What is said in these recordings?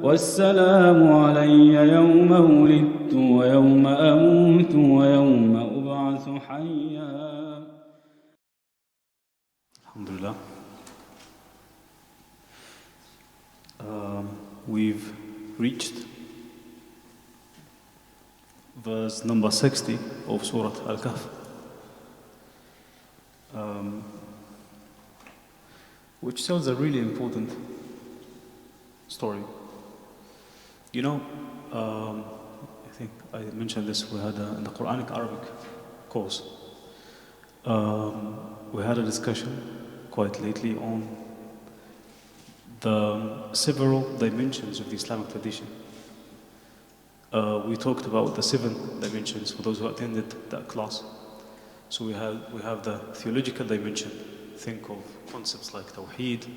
والسلام علي يوم ولدت ويوم أموت ويوم أبعث حيا. Alhamdulillah. We've reached verse number 60 of Surah Al-Kahf, which tells a really important story. You know, I think I mentioned this, we had in the Quranic Arabic course, we had a discussion quite lately on the several dimensions of the Islamic tradition. We talked about the 7 dimensions for those who attended that class. So we have the theological dimension. Think of concepts like Tawheed,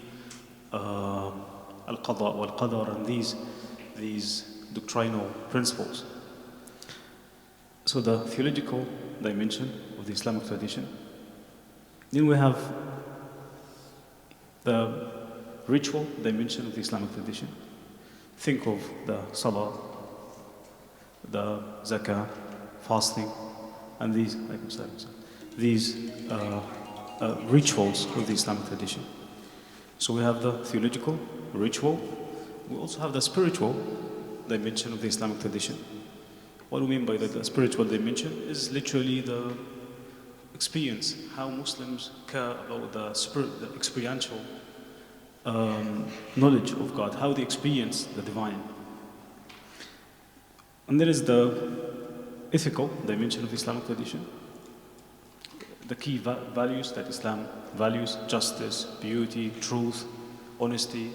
Al-Qada wal-Qadar, and these doctrinal principles. So the theological dimension of the Islamic tradition. Then we have the ritual dimension of the Islamic tradition. Think of the Salah, the Zakah, fasting, and these rituals of the Islamic tradition. So we have the theological, ritual. We also have the spiritual dimension of the Islamic tradition. What do we mean by the spiritual dimension is literally the experience, how Muslims care about the experiential knowledge of God, how they experience the divine. And there is the ethical dimension of the Islamic tradition, the key values that Islam values: justice, beauty, truth, honesty.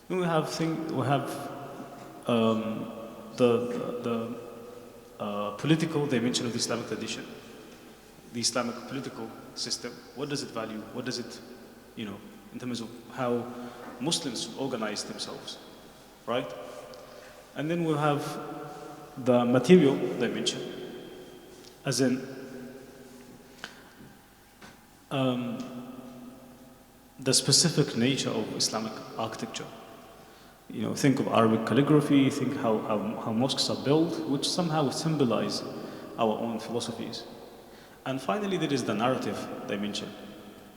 Then we have the political dimension of the Islamic tradition, the Islamic political system. What does it value? What does it, in terms of how Muslims organize themselves, right? And then we'll have the material dimension, as in the specific nature of Islamic architecture. Think of Arabic calligraphy, think how mosques are built, which somehow symbolize our own philosophies. And finally, there is the narrative dimension.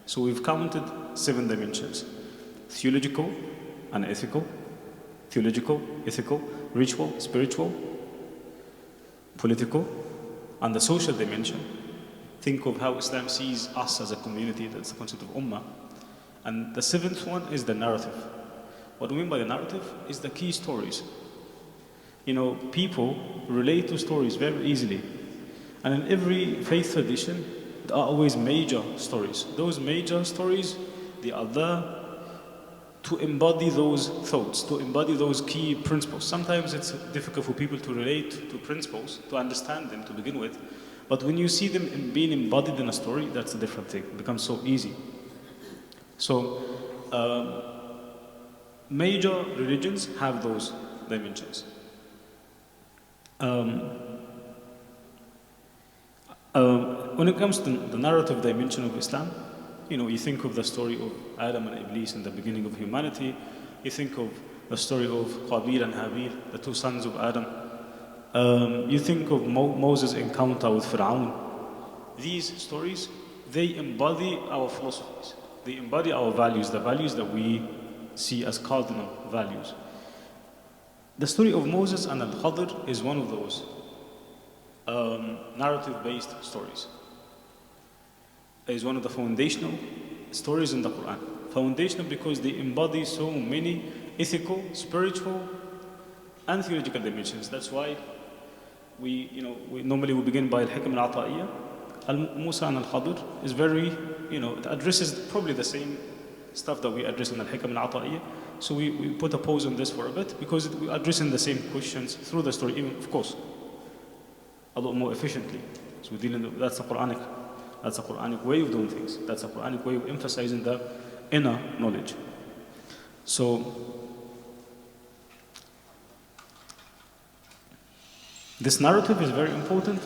So we've counted 7 dimensions: theological and ethical, theological, ethical, ritual, spiritual, political, and the social dimension. Think of how Islam sees us as a community, that's the concept of ummah. And the 7th one is the narrative. What we mean by the narrative is the key stories. People relate to stories very easily. And in every faith tradition, there are always major stories. Those major stories, they are there to embody those thoughts, to embody those key principles. Sometimes it's difficult for people to relate to principles, to understand them to begin with. But when you see them being embodied in a story, that's a different thing. It becomes so easy. So, major religions have those dimensions. When it comes to the narrative dimension of Islam, you think of the story of Adam and Iblis in the beginning of humanity. You think of the story of Qabil and Habil, the 2 sons of Adam. You think of Moses' encounter with Fir'aun. These stories, they embody our philosophies. They embody our values, the values that we see as cardinal values. The story of Moses and Al-Khadr is one of those narrative-based stories. It is one of the foundational stories in the Quran. Foundational because they embody so many ethical, spiritual, and theological dimensions. That's why we normally begin by Al-Hikam Al-Ata'iyya. Al-Musa and Al-Khadr is very, it addresses probably the same stuff that we address in Al-Hikam Al-Ata'iyya. So we put a pause on this for a bit because we're addressing the same questions through the story, even, of course, a lot more efficiently. So we're dealing with, that's a Quranic way of doing things. That's a Quranic way of emphasizing the inner knowledge. So this narrative is very important,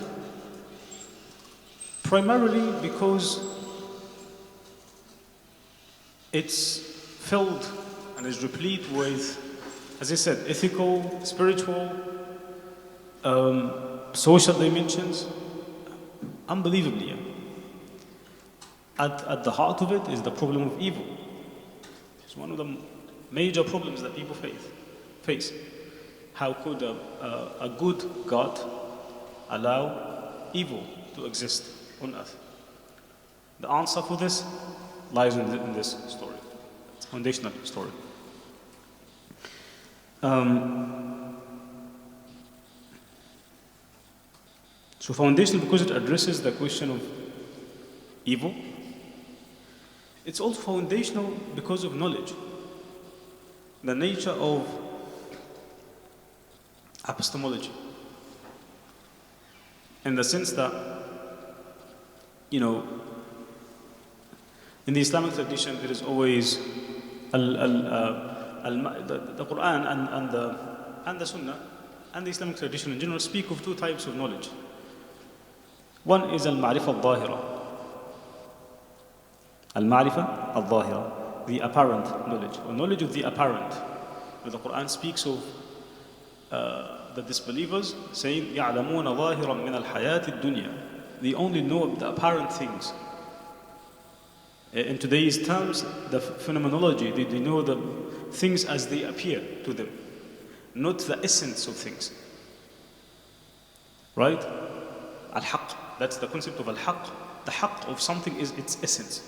primarily because it's filled and is replete with as I said, ethical, spiritual, social dimensions, unbelievably. At the heart of it is the problem of evil. It's one of the major problems that people face. How could a good God allow evil to exist on earth? The answer for this lies in this story. It's a foundational story. So foundational because it addresses the question of evil. It's also foundational because of knowledge. The nature of epistemology. In the sense that, in the Islamic tradition, there is always the Quran and the Sunnah and the Islamic tradition in general speak of two types of knowledge. One is al-ma'rifa al-dhahira. Al-ma'rifa al-dhahira, the apparent knowledge, or knowledge of the apparent. Where the Quran speaks of the disbelievers saying, يَعْلَمُونَ ظَاهِرًا مِنَ الْحَيَاةِ الدُّنْيَا. They only know the apparent things. In today's terms, the phenomenology, they know the things as they appear to them, not the essence of things. Right? Al-haq, that's the concept of al-haq. The haq of something is its essence.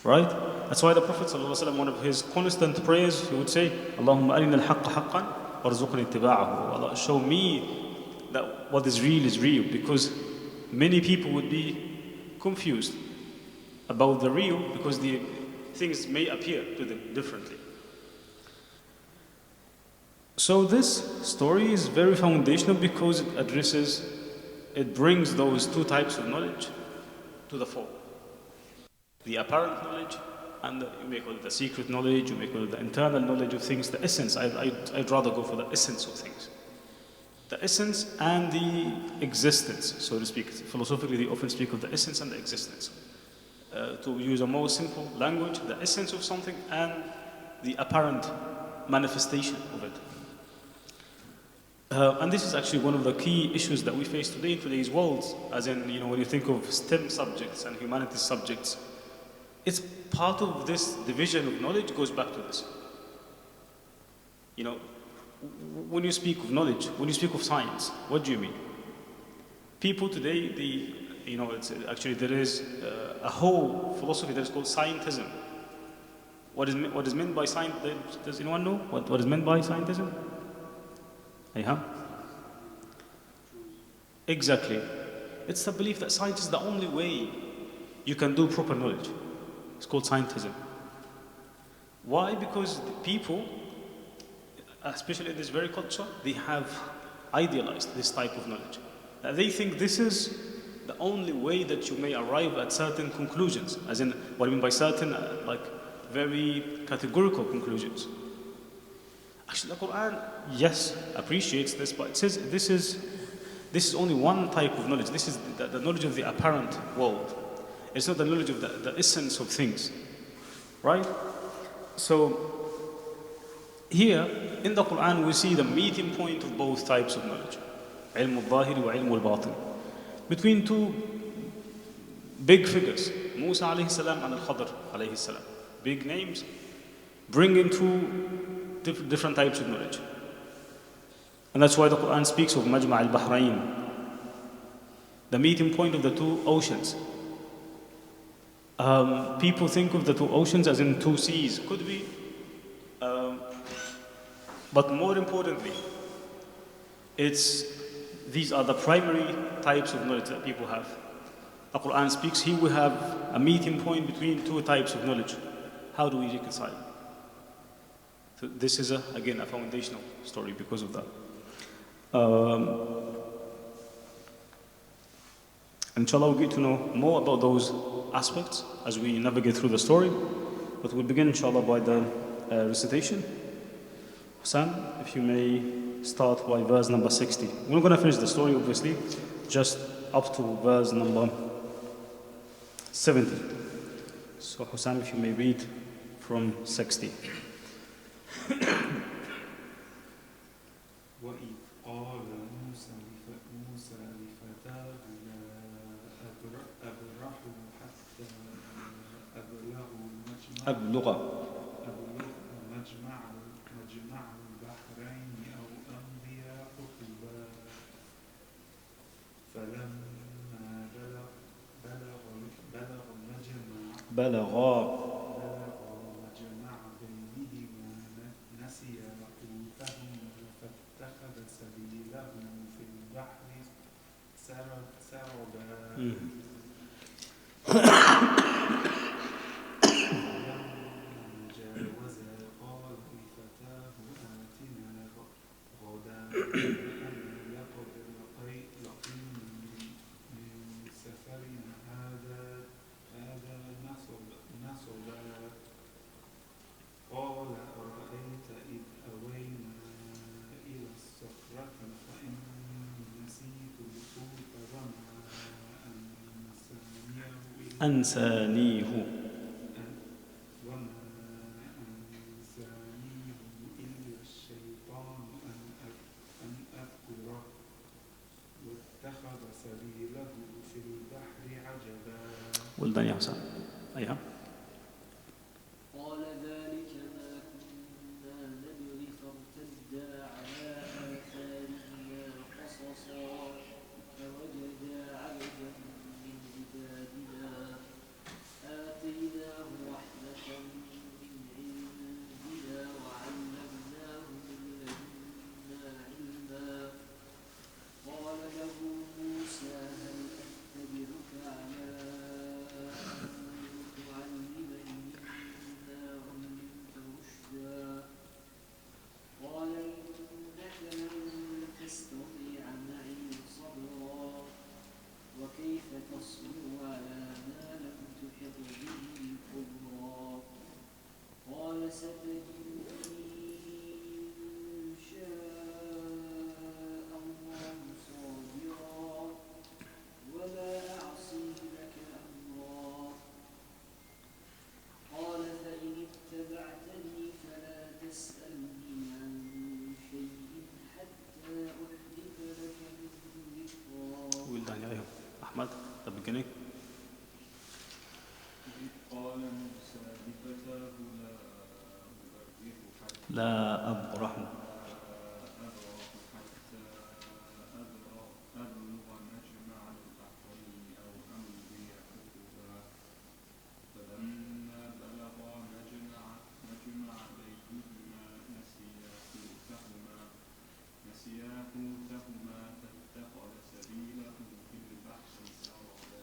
Right? That's why the Prophet ﷺ, one of his constant prayers, he would say, Allahumma arina al-haqqa haqqan warzuqni ittiba'ahu. Allah, show me that what is real, because many people would be confused about the real because the things may appear to them differently. So this story is very foundational because it brings those two types of knowledge to the fore. The apparent knowledge and you may call it the secret knowledge, you may call it the internal knowledge of things, the essence. I'd rather go for the essence of things. The essence and the existence, so to speak. Philosophically, they often speak of the essence and the existence. To use a more simple language, the essence of something and the apparent manifestation of it. And this is actually one of the key issues that we face today in today's world, as in, when you think of STEM subjects and humanities subjects, it's part of this division of knowledge goes back to this. When you speak of knowledge, when you speak of science, what do you mean? People today, there is a whole philosophy that is called scientism. What is meant by science? Does anyone know what is meant by scientism? Exactly. It's the belief that science is the only way you can do proper knowledge. It's called scientism. Why? Because the people, especially in this very culture, they have idealized this type of knowledge. They think this is the only way that you may arrive at certain conclusions, as in what I mean by certain, very categorical conclusions. Actually, the Quran, yes, appreciates this, but it says this is only one type of knowledge. This is the knowledge of the apparent world. It's not the knowledge of the essence of things. Right? So, here, in the Quran, we see the meeting point of both types of knowledge. علم الظاهر وعلم الباطن. Between two big figures, Musa alayhi salam and Al-Khadr alayhi salam. Big names, bringing two different types of knowledge. And that's why the Quran speaks of Majma' al-Bahrain, the meeting point of the two oceans. People think of the two oceans as in two seas. Could be. But more importantly, these are the primary types of knowledge that people have. The Quran speaks, here we have a meeting point between two types of knowledge. How do we reconcile? So this is, again, a foundational story because of that. Inshallah, we'll get to know more about those aspects as we navigate through the story. But we'll begin, inshallah, by the recitation. Hassan, if you may start by verse number 60. We're not going to finish the story, obviously, just up to verse number 70. So, Hassan, if you may read from 60. وإذ قال موسى لفتاه لا أبرح حتى أبلغ مجمع البحرين أو أمضي حقبا فلما بلغا مجمع بينهما نسيا حوتهما فاتخذ سبيله في البحر سربا فلما جاوزا قال لفتاه آتنا غداءنا لقد لقينا من سفرنا هذا نصبا قال أرأيت إذ أوينا إلى الصخرة فإني نسيت الحوت أنسانيه إلا الشيطان أن أذكره واتخذ سبيله في البحر عجبا. ولدان يا حسن. أيها. قال ذلك ما كنا نبغي فارتدا على آثارهما قصصا فوجدا عبدا من عبادنا آتيناه رحمة من عندنا وعلمناه من لدنا علما قال له موسى هل أتبعك على أن تعلمني مما علمت رشدا قال إنك لن تستطيع معي صبرا وكيف تصبر على ما لم تحط به خبرا قال ستجدني إن شاء الله صابرا ولا أعصي لك أمرا قال فإن اتبعتني فلا تسألني عن شيء حتى أحدث لك منه ذكرا. ولدان يا أحمد. The beginning. قال موسى لفتاه لا أبرح حتى أبلغ مجمع البحرين أو أمضي حقبا فلما بلغا مجمع بينهما نسيا حوتهما فاتخذ سبيله في البحر سربا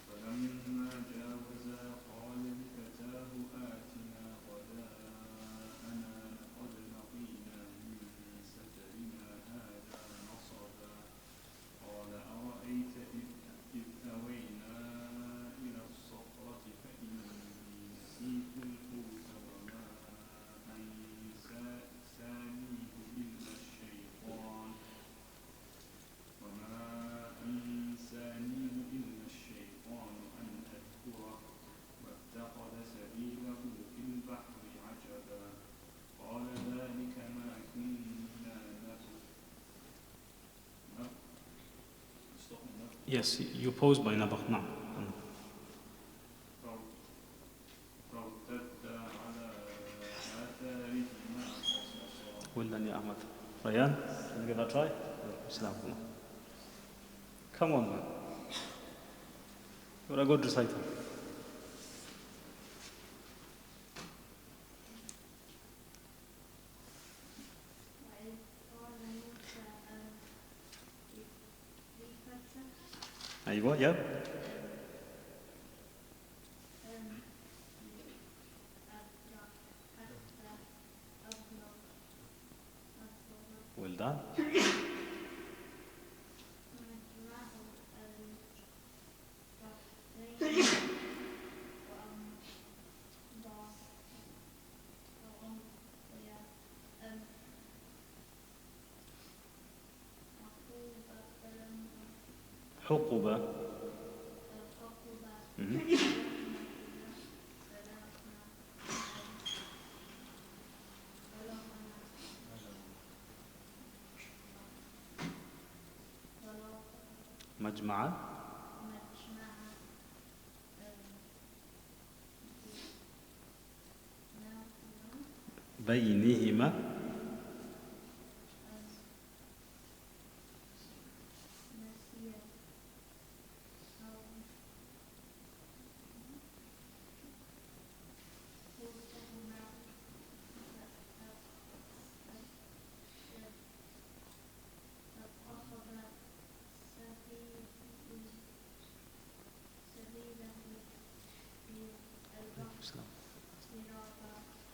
فلما جاوزا قال لفتاه آتنا غداءنا لقد لقينا من سفرنا هذا نصبا قال أرأيت إذ أوينا إلى الصخرة فإني نسيت الحوت وما أنسانيه إلا الشيطان أن أذكره واتخذ سبيله في البحر عجبا قال ذلك ما كنا نبغي. Yes, you pause by نبغ. نعم. فارتدا على آثارهما قصصا. ولدان يا أحمد. ريان, can you give that a try? Islam. Come on, man. You're a good reciter. أيوة, yeah. Well done. حقبة. مجمع بينهما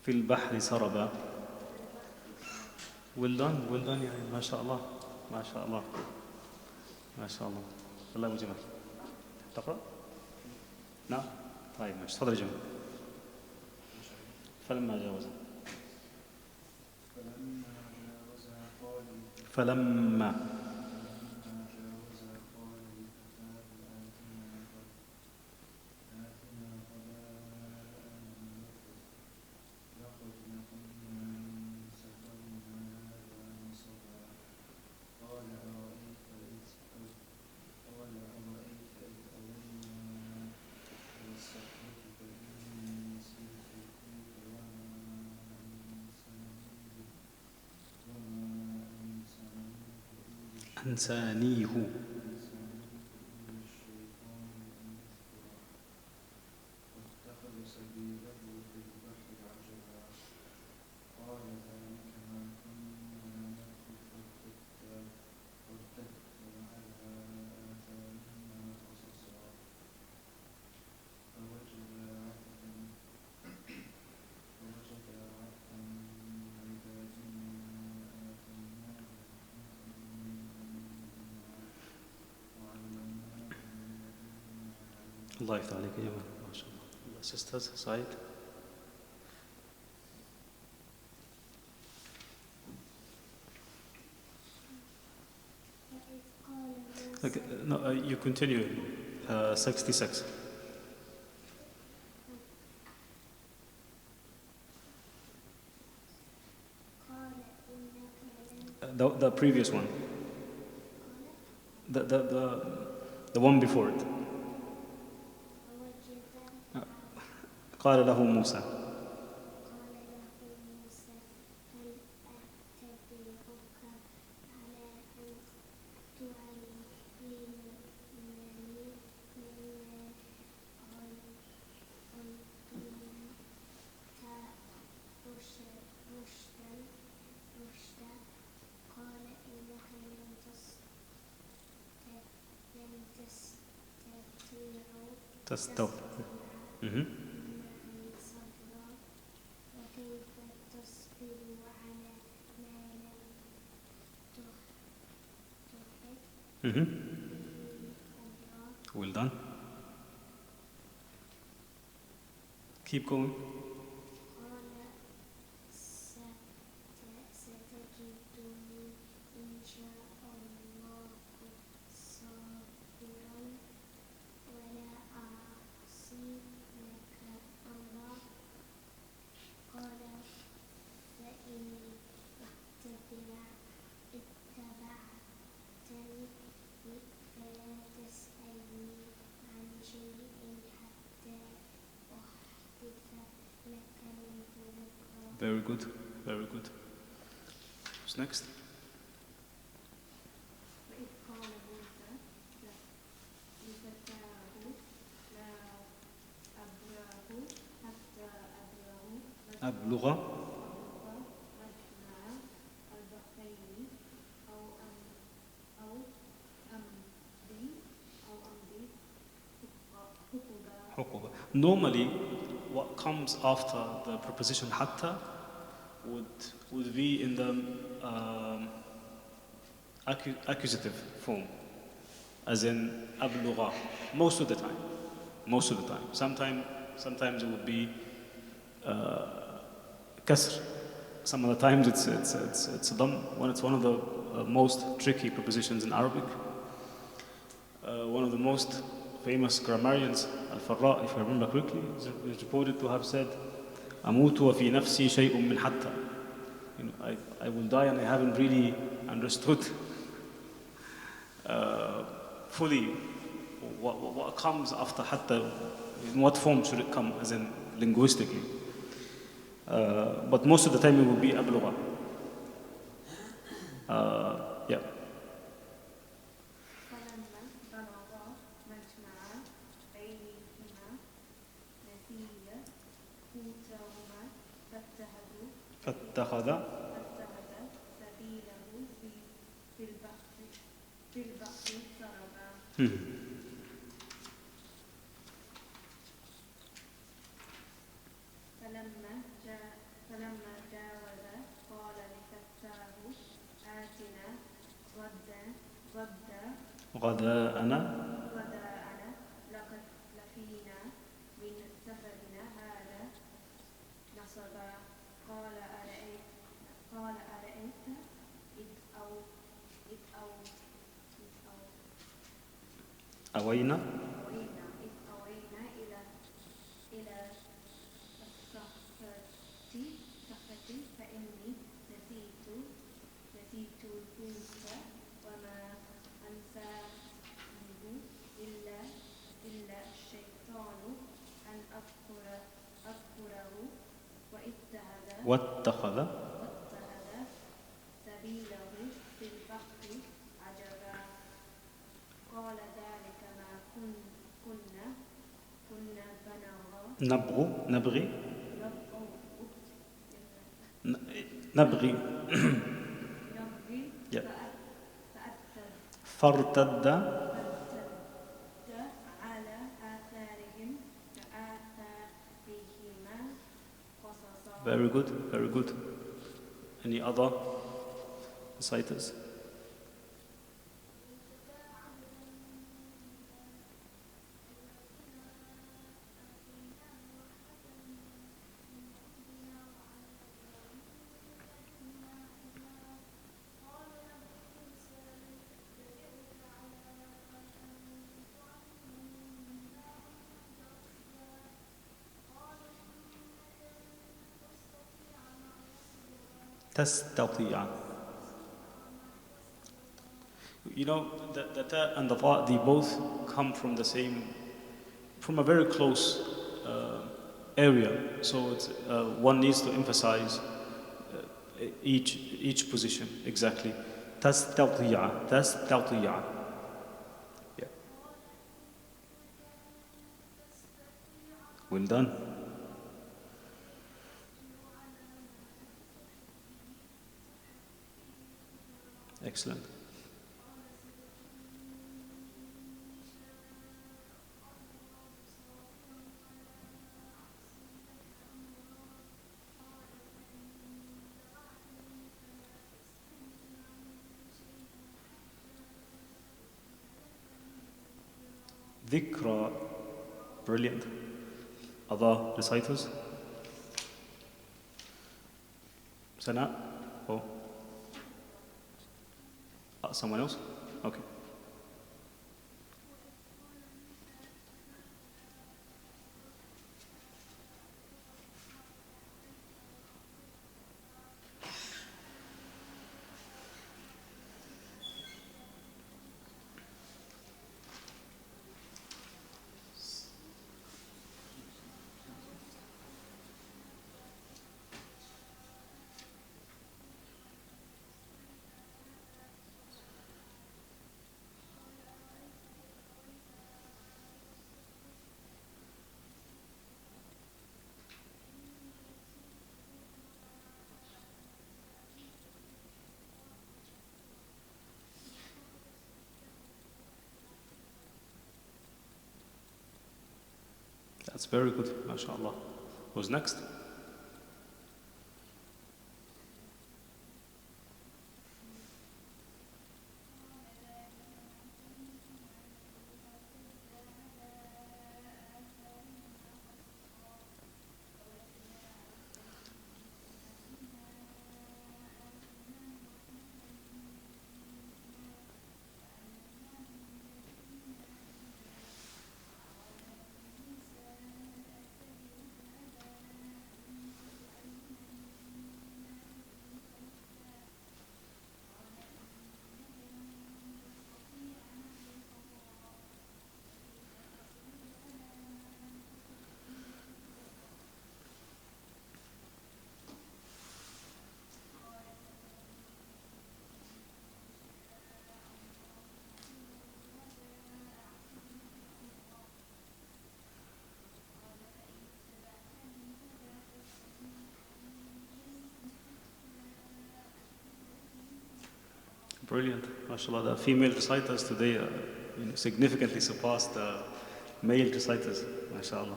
في البحر سربا. well done يعني ما شاء الله ما شاء الله ما شاء الله. الله أبو جمال تقرأ؟ نعم طيب ماشي تفضل يا جمال. فلما جاوزا فلما أنسانيه الله يفتح عليك يا جمال ما شاء الله. Sisters side. Okay, no, you continue 66. The previous one. The one before it. قال له موسى تستوعب. Well done. Keep going. Very good, very good. Who's next? أبلغ حقوبة. Normally, what comes after the preposition hatta would be in the accusative form, as in أبلغ. Most of the time. Sometimes it would be kasr. Some of the times it's dam when it's one of the most tricky prepositions in Arabic. One of the most famous grammarians, Al-Farra, if I remember correctly, is reported to have said, أموت وفي نفسي شيء من حتى. I will die and I haven't really understood fully what comes after حتى, in what form should it come, as in linguistically. But most of the time it will be أبلغ. Yeah. فلما بلغا مجمع بينهما نسيا حوتهما فاتخذ سبيله في البحر سربا. فلما جاوز قال لفتاه آتنا غداءنا لقد لقينا من سفرنا هذا نصبا. قال أرأيت إذ أوينا إلى الصخرة فإني نسيت الحوت وما أنسانيه إلا الشيطان أن أذكره واتخذ سبيله في البحر عجبا. قال ذلك ما كنا نبغي Yeah. فارتد على آثارهم كآثارهما قصصا. Very good, very good. Any other reciters? تستطيع. You know, the ta and the ta, they both come from the same, from a very close area. So it's, one needs to emphasize each position exactly. تستطيع. Yeah. Well done. Excellent. ذكرى. Brilliant. Other reciters? Sana? Oh. Someone else? Okay. That's very good, mashallah. Who's next? Brilliant. MashaAllah, the female reciters today significantly surpassed the male reciters. MashaAllah.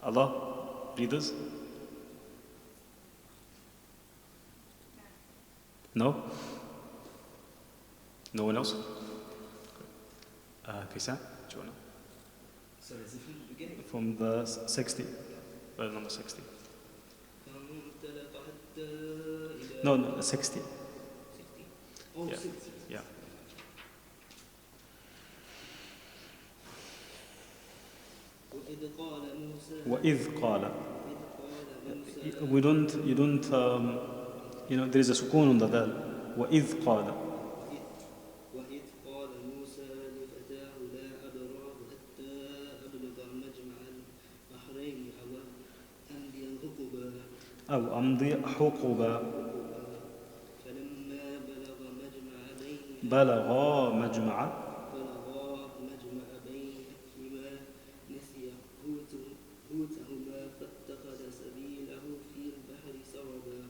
Allah, readers? No? No one else? Kaysan, do you want to? Sorry, is it from the beginning? From the 60, number 60. فانطلق حتى إذا No, 60. 60. Oh, Yeah. 60. Yeah. وإذ قال موسى وَإِذْ قَالَ. وإذ قال موسى You don't, there is a sukoon on the dal. وَإِذْ قَالَ. وإذ قال موسى لفتاه لا أبرح حتى أبلغ مجمع البحرين أو أمضي الحقبة أو أمضي حقبا. فلما بلغ مجمع بلغا مجمع. بينهما نسي حوتهما فاتخذ سبيله في البحر سربا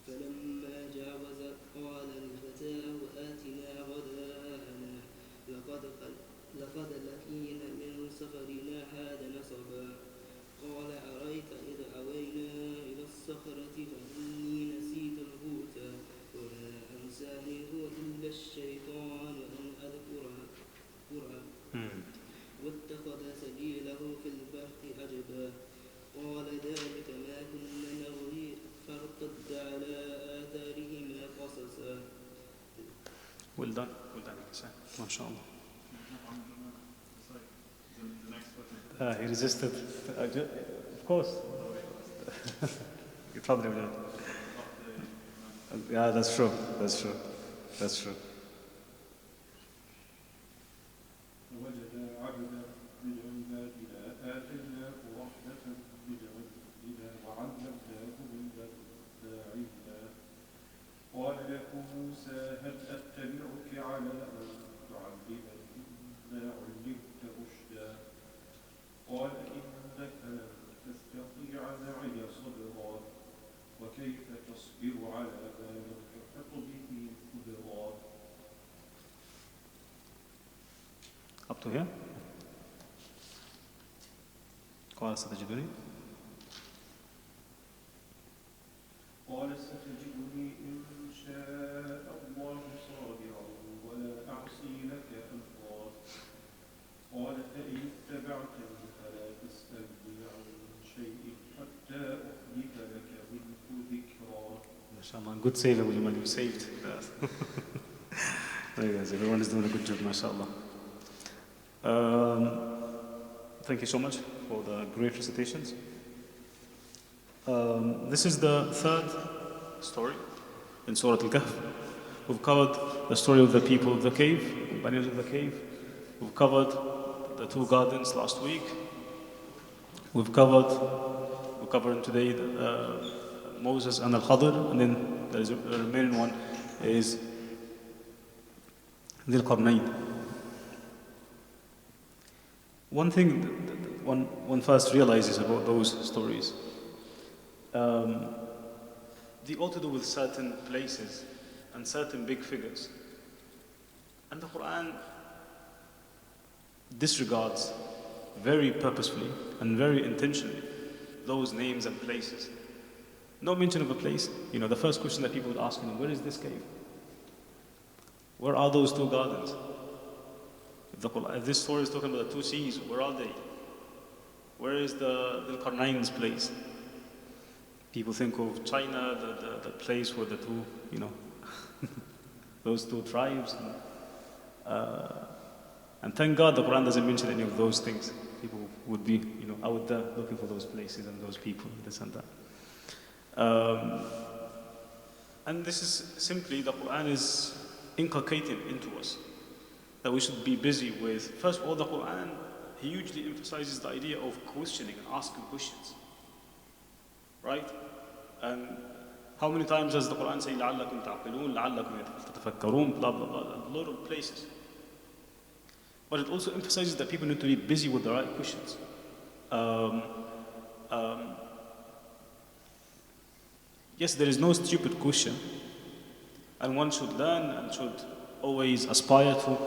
فلما جاوز قال لفتاه آتنا غداءنا لقد لقينا من سفرنا هذا نصبا قال أرأيت إذ أوينا إلى الصخرة فإني نسيت الحوت وما أنسانيه إلا الشيطان أن أذكره واتخذ سبيله في البحر عجبا قال ذلك ما كنا نبغي فارتد على آثارهما قصصا. Well done. Kaysan. MashaAllah. The next one. He resisted. Of course. تفضل يا Yeah, that's true. وجد عبدا من عبادنا آتيناه رحمة من عندنا وعلمناه من لدنا علما قال له موسى هل أتبعك على أن تعلمني مما علمت رشدا قال إنك لن تستطيع معي صبرا وكيف تصبر على ما لم تحط به خبرا. Up to here. قال ستجدني. قال ستجدني إن شاء الله صابرا ولا أعصي لك أمرا قال فإن اتبعتني فلا تسألني عن شيء حتى أحدث لك منه ذكرا. MashaAllah. Good save, Abu Jamal. You saved that. There you guys. Everyone is doing a good job, MashaAllah. Thank you so much for the great recitations. This is the third story in Surah Al-Kahf. We've covered the story of the people of the cave, companions of the cave. We've covered the two gardens last week. We're covering today Moses and Al-Khadr, and then the remaining one is Dhul Qarnayn. One thing one first realizes about those stories, they all to do with certain places and certain big figures. And the Quran disregards very purposefully and very intentionally those names and places. No mention of a place. The first question that people would ask him, where is this cave? Where are those two gardens? If this story is talking about the two seas, where are they? Where is the Qarnayn's place? People think of China, the place where the two, those two tribes. And thank God the Quran doesn't mention any of those things. People would be, out there looking for those places and those people, this and that. And this is simply, the Quran is inculcating into us that we should be busy with, first of all, the Quran hugely emphasizes the idea of questioning and asking questions. Right? And how many times does the Quran say, لَعَلَّكُمْ تَعْقِلُونَ لَعَلَّكُمْ تَتَفَكَّرُونَ, blah, blah, blah, a lot of places. But it also emphasizes that people need to be busy with the right questions. Yes, there is no stupid question, And one should learn and should always aspire to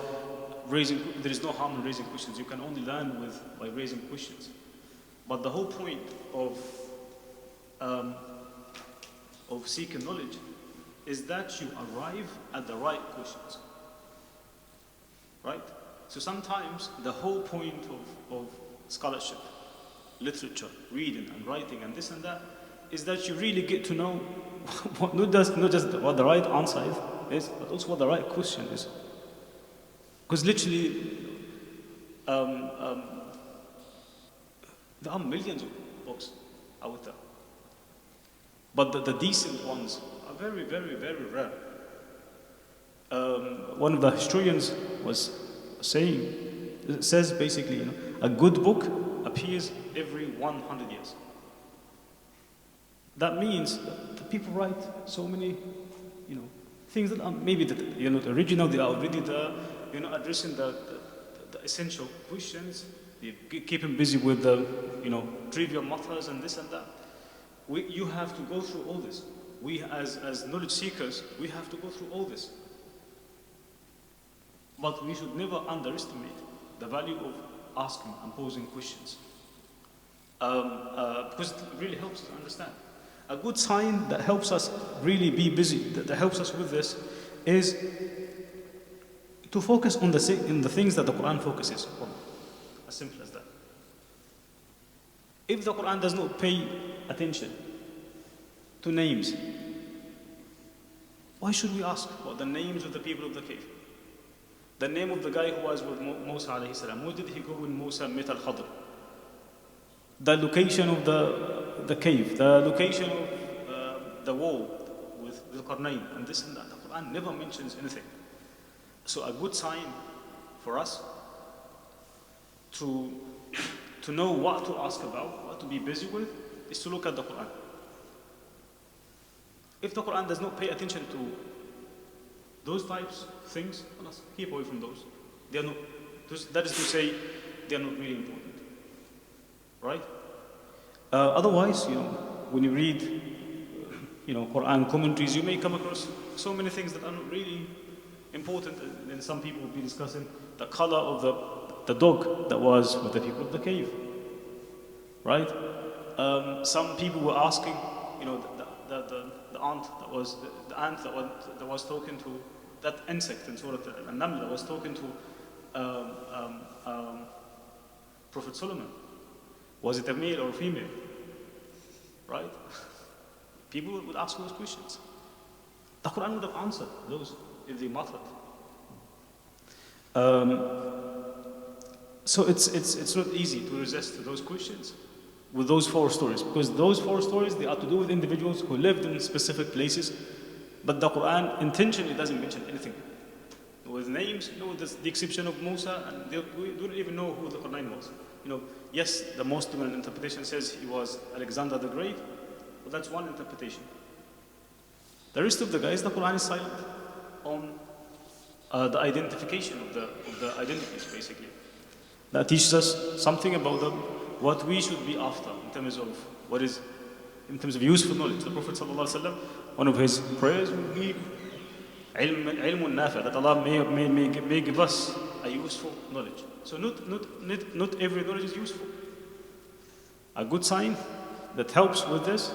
raising. There is no harm in raising questions. You can only learn by raising questions. But the whole point of seeking knowledge is that you arrive at the right questions. Right? So sometimes the whole point of scholarship, literature, reading and writing and this and that is that you really get to know not just what the right answer is, but also what the right question is. Because literally, there are millions of books out there. But the decent ones are very, very, very rare. One of the historians was saying, it says basically, a good book appears every 100 years. That means that the people write so many, things that are maybe the original, they are already there, addressing the essential questions. They keep them busy with the, trivial matters and this and that. You have to go through all this. We as knowledge seekers, we have to go through all this. But we should never underestimate the value of asking and posing questions. Because it really helps us understand. A good sign that helps us really be busy, that helps us with this, is to focus on the things that the Quran focuses on. As simple as that. If the Quran does not pay attention to names, why should we ask about the names of the people of the cave? The name of the guy who was with Musa alayhi salam. Where did he go when Musa met Al-Khadr? The location of the cave, the location of the wall with Al-Qarnayn and this and that. The Quran never mentions anything. So a good sign for us to know what to ask about, what to be busy with, is to look at the Quran. If the Quran does not pay attention to those types of things, keep away from those. They are not. That is to say, they are not really important, right? Otherwise, when you read, Quran commentaries, you may come across so many things that are not really important. And then some people will be discussing the color of the dog that was with the people of the cave, right? Some people were asking, the ant that was talking to that insect in Surah Al-Naml that was talking to Prophet Solomon. Was it a male or a female? Right? People would ask those questions. The Quran would have answered those if they mattered. So it's not easy to resist those questions with those 4 stories, because those 4 stories, they are to do with individuals who lived in specific places, but the Quran intentionally doesn't mention anything with names, with the exception of Musa, and we don't even know who the Quran was. Yes, the most dominant interpretation says he was Alexander the Great, but that's one interpretation. The rest of the guys, the Quran is silent on the identification of the identities, basically. That teaches us something about them, what we should be after in terms of useful knowledge. The Prophet ﷺ, one of his prayers would be ilmun nafi', that Allah may give us a useful knowledge. So not every knowledge is useful. A good sign that helps with this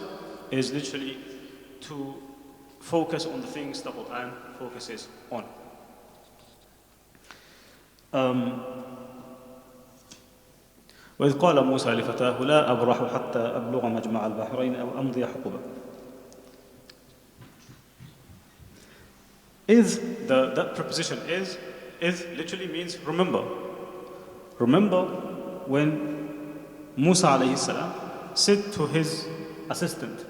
is literally to focus on the things the Quran focuses on. وإذ قال موسى لفتاه لا أبرح حتى أبلغ مجمع البحرين أو أمضي حقبا. That preposition is literally means remember. Remember when Musa alayhi salam said to his assistant,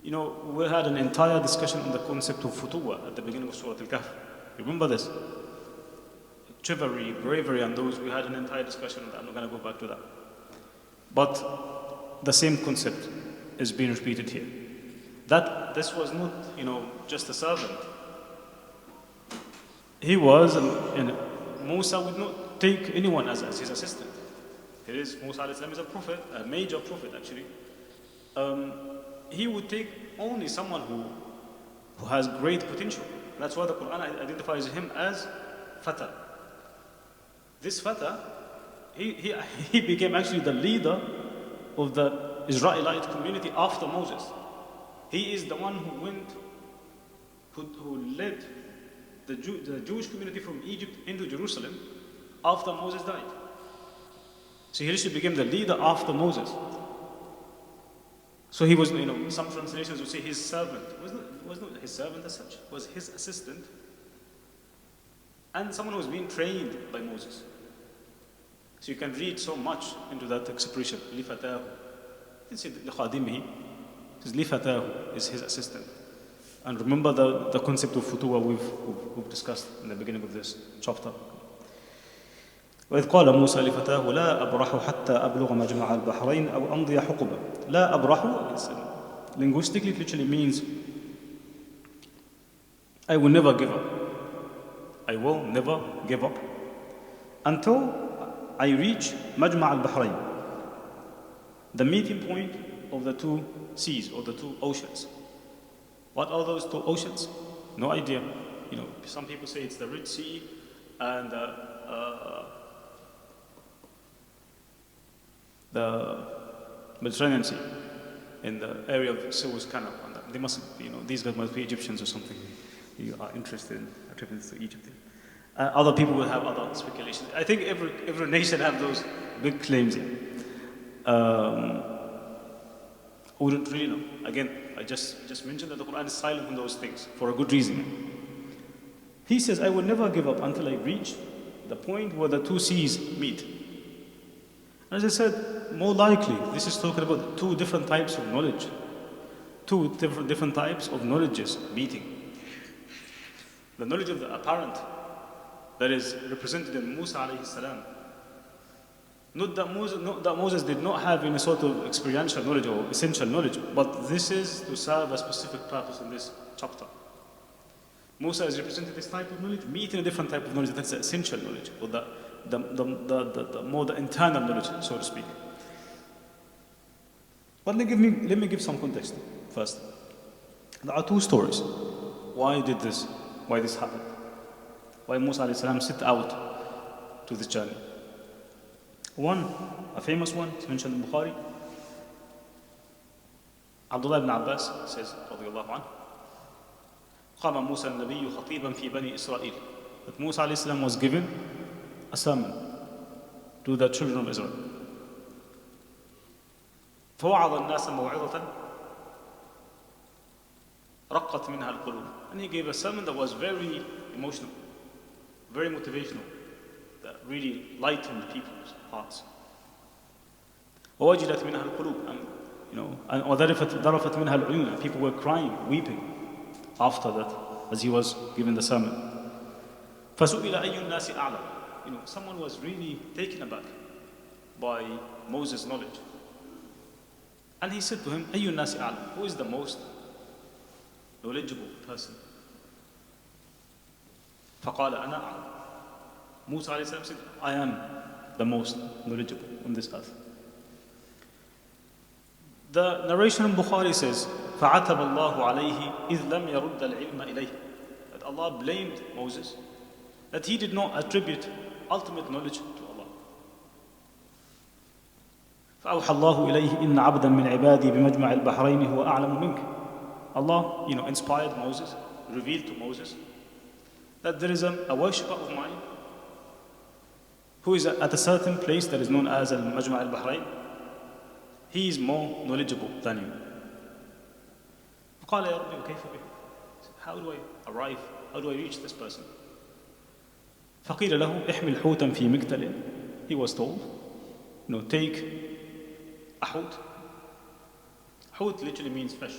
we had an entire discussion on the concept of futuwa at the beginning of Surah Al-Kahf. Remember this? Chivalry, bravery, and those, we had an entire discussion on that. I'm not going to go back to that. But the same concept is being repeated here. That this was not, just a servant. He was, and Musa would not take anyone as his assistant. Here is Musa is a prophet, a major prophet actually. He would take only someone who has great potential. That's why the Quran identifies him as Fata. This Fata, he became actually the leader of the Israelite community after Moses. He is the one who led the Jewish community from Egypt into Jerusalem after Moses died. So he literally became the leader after Moses. So he was, some translations would say his servant. Was not his servant as such, was his assistant. And someone who was being trained by Moses. So you can read so much into that expression. لِفَتَاهُ. You can say لِخَادِمِهِ. لِفَتَاهُ is his assistant. And remember the concept of futuwa we've discussed in the beginning of this chapter. وإذ قال موسى لفتاه لا أبرح حتى أبلغ مجمع البحرين أو أمضي حقبة. لا أبرح, linguistically it literally means I will never give up. I will never give up until I reach مجمع البحرين, the meeting point of the two seas or the two oceans. What are those two oceans? No idea. Some people say it's the Red Sea and the Mediterranean Sea in the area of Suez Canal. And they must, these guys must be Egyptians or something. You are interested in trips to Egypt. Other people will have other speculations. I think every nation have those big claims. We don't really know. Again, I just mentioned that the Quran is silent on those things for a good reason. He says, I will never give up until I reach the point where the two seas meet. As I said, more likely, this is talking about two different types of knowledge. Two different types of knowledges meeting. The knowledge of the apparent, that is represented in Musa alayhi salam. Not that Moses did not have any sort of experiential knowledge or essential knowledge, but this is to serve a specific purpose in this chapter. Musa is representing this type of knowledge, meeting a different type of knowledge, that's the essential knowledge, or the more the internal knowledge, so to speak. But let me give some context first. There are two stories. Why this happened? Why Musa alayhi salam set out to this journey? One, a famous one, it's mentioned in Bukhari. Abdullah ibn Abbas says, رضي الله عنه, قام موسى النبي خطيبا في بني إسرائيل. That Musa alayhi salam was given a sermon to the children of Israel. فوعظ الناس موعظة رقت منها القلوب. And he gave a sermon that was very emotional, very motivational, that really lightened people's hearts. ووجلت منها القلوب, and وذرفت منها العيون, and people were crying, weeping after that as he was giving the sermon. فسئل أي الناس أعلم. Someone was really taken aback by Moses' knowledge. And he said to him, أي الناس أعلم, who is the most knowledgeable person? فقال أنا أعلم. Musa alayhi salam said, I am the most knowledgeable on this earth. The narration in Bukhari says, فَعَتَبَ اللَّهُ عَلَيْهِ إِذْ لَمْ يَرُدَّ الْعِلْمَ إِلَيْهِ. That Allah blamed Moses, that he did not attribute ultimate knowledge to Allah. فَأَوْحَى اللَّهُ إِلَيْهِ إِنَّ عَبْدًا مِنْ عِبَادِي بِمَجْمَعِ الْبَحْرَيْنِ هُوَ أَعْلَمُ مِنْكَ. Allah, inspired Moses, revealed to Moses that there is a worshipper of mine who is at a certain place that is known as Al-Majma' al-Bahrain. He is more knowledgeable than you. فقال يا ربي وكيف به? How do I arrive? How do I reach this person? فقيل له احمل حوتا في مكتل. He was told, take a حوت. حوت literally means fish.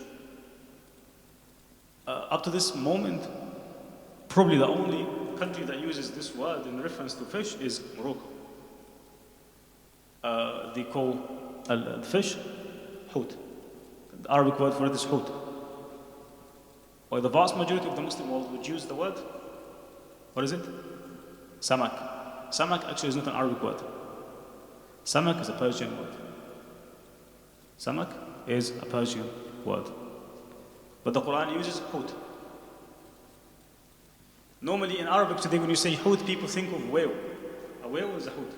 Up to this moment, probably the only country that uses this word in reference to fish is Morocco. They call the fish حوت. The Arabic word for it is حوت. While the vast majority of the Muslim world would use the word, what is it? Samak. Samak actually is not an Arabic word. Samak is a Persian word. Samak is a Persian word. But the Quran uses حوت. Normally in Arabic today, when you say hoot, people think of whale. A whale is a hoot.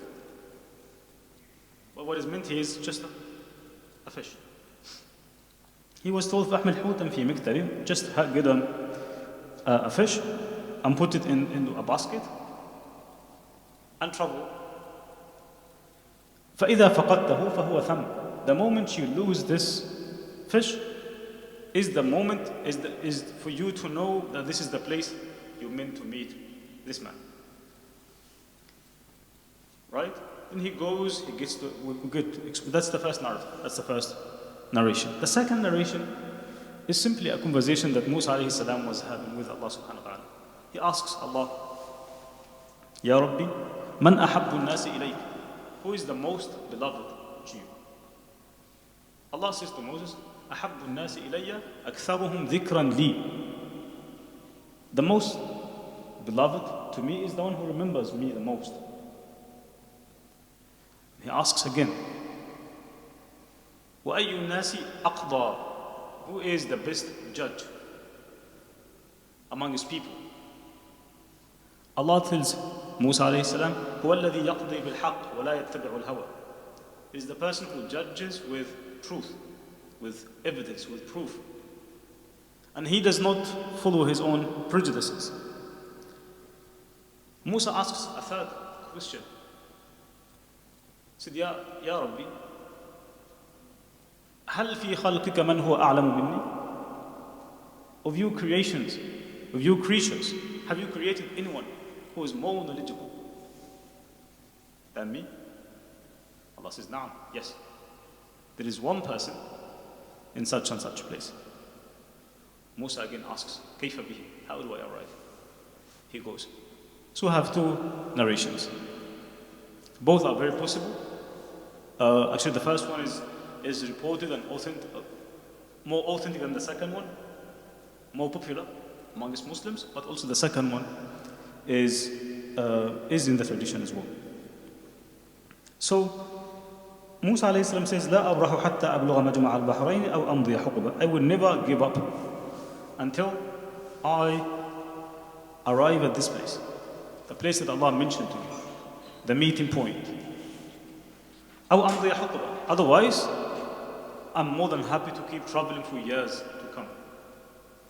But what is meant here is just a fish. He was told, فَأَحْمِلْ حُوتًا فِي مِكْتَرٍ, just get a fish and put it into a basket and travel. فَإِذَا فَقَدْتَهُ فَهُوَ ثَمْ. The moment you lose this fish is the moment, is for you to know that this is the place you meant to meet this man. Right? Then he goes, he gets to, that's the first narrative, that's the first narration. The second narration is simply a conversation that Musa alayhi salam was having with Allah subhanahu wa ta'ala. He asks Allah, Ya Rabbi, man ahabbu nasi ilayk? Who is the most beloved to you? Allah says to Moses, ahabbu nasi ilayya aktharuhum dhikran li. The most beloved to me is the one who remembers me the most. He asks again, وَأَيُّ النَّاسِ أَقْضَى? Who is the best judge among his people? Allah tells Musa alayhi salam, هُوَ الَّذِي يَقْضِي بِالْحَقِّ وَلَا يَتَّبِعُ الْهَوَى. It is the person who judges with truth, with evidence, with proof. And he does not follow his own prejudices. Musa asks a third question. He said, Ya Rabbi, هل في خلقك من هو أعلم مني? Of you creations, of you creatures, have you created anyone who is more knowledgeable than me? Allah says, Naam, yes. There is one person in such and such place. Musa again asks, كيف به? How do I arrive? He goes. So we have two narrations. Both are very possible. Actually, the first one is reported and authentic, more authentic than the second one, more popular amongst Muslims, but also the second one is in the tradition as well. So Musa alayhi salam says, لا أبرح حتى أبلغ مجمع البحرين أو أمضي حقبة. I will never give up until I arrive at this place, the place that Allah mentioned to me, the meeting point. أو أمضي حقبة. Otherwise, I'm more than happy to keep traveling for years to come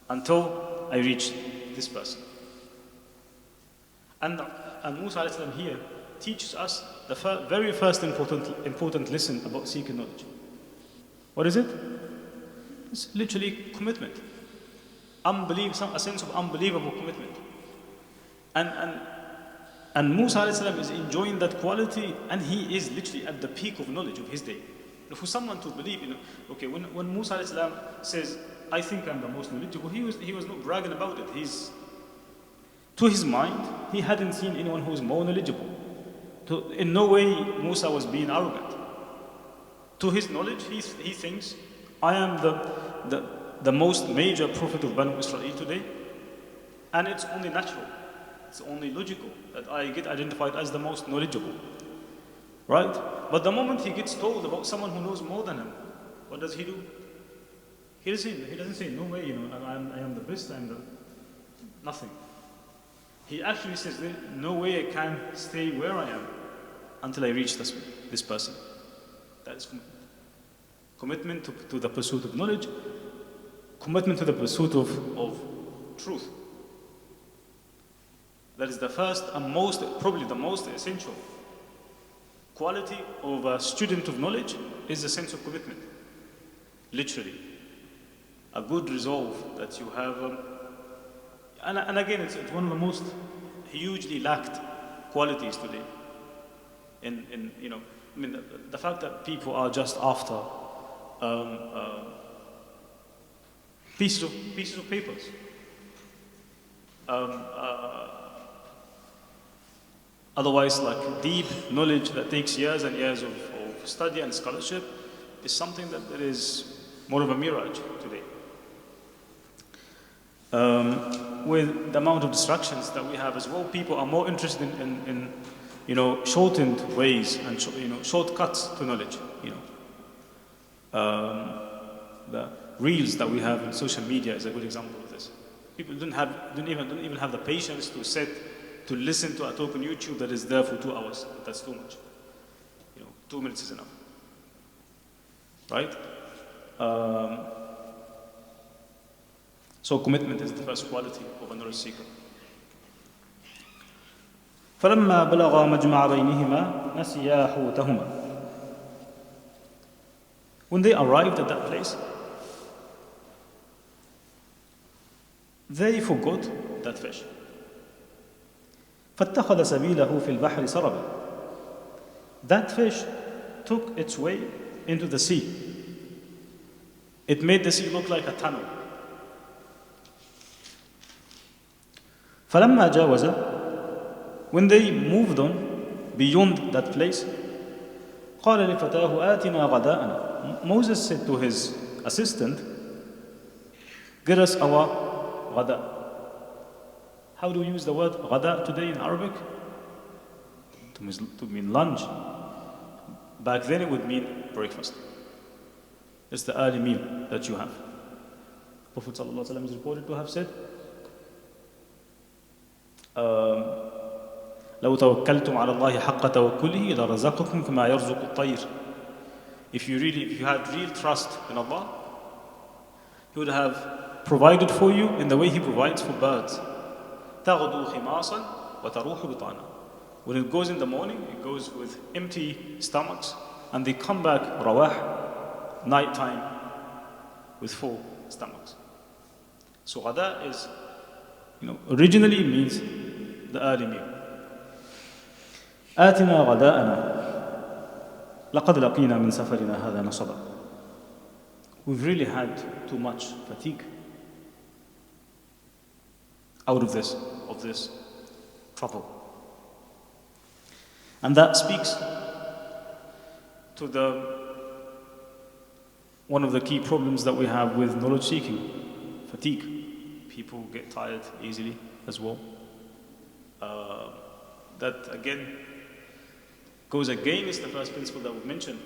until I reach this person. And Musa alayhi salam here teaches us the very first important lesson about seeking knowledge. What is it? It's literally commitment. A sense of unbelievable commitment. And Musa alayhi salam is enjoying that quality, and he is literally at the peak of knowledge of his day. For someone to believe, okay, when Musa alayhi salam says, I think I'm the most knowledgeable, he was not bragging about it. To his mind, he hadn't seen anyone who was more knowledgeable. In no way Musa was being arrogant. To his knowledge, he thinks, I am the most major prophet of Banu Israel today, and it's only natural, it's only logical that I get identified as the most knowledgeable. Right? But the moment he gets told about someone who knows more than him, what does he do? He doesn't say, no way, I am the best, nothing. He actually says, no way I can stay where I am until I reach this person. That is commitment to the pursuit of knowledge, commitment to the pursuit of truth. That is the first and probably the most essential quality of a student of knowledge, is a sense of commitment. Literally. A good resolve that you have. And again, it's one of the most hugely lacked qualities today. The fact that people are just after pieces of papers. Otherwise, like deep knowledge that takes years and years of study and scholarship is something that is more of a mirage today. With the amount of distractions that we have as well, people are more interested in shortened ways and shortcuts to knowledge. The reels that we have in social media is a good example of this. People don't even have the patience to sit to listen to a talk on YouTube that is there for 2 hours. That's too much. 2 minutes is enough. Right? So commitment is the first quality of a knowledge seeker. فلما بلغا مجمع بينهما نسيا حوتهما. When they arrived at that place, they forgot that fish. فاتخذ سبيله في البحر سربا. That fish took its way into the sea. It made the sea look like a tunnel. فلما جاوز, when they moved on beyond that place, قال لفتاه آتنا غداءنا. Moses said to his assistant, get us our غداء. How do we use the word غداء today in Arabic? To mean lunch. Back then it would mean breakfast. It's the early meal that you have. Prophet ﷺ is reported to have said, لو توكلتم على الله حق توكله لرزقكم كما يرزق الطير. If you had real trust in Allah, He would have provided for you in the way He provides for birds. تغدو خماصا وتروح بطانا. When it goes in the morning, it goes with empty stomachs, and they come back rawah, nighttime, with full stomachs. So ghada is, originally means the early meal. آتنا غداءنا لقد لقينا من سفرنا هذا نصبا. We've really had too much fatigue out of this trouble. And that speaks to one of the key problems that we have with knowledge seeking, fatigue. People get tired easily as well. That again goes against the first principle that we've mentioned.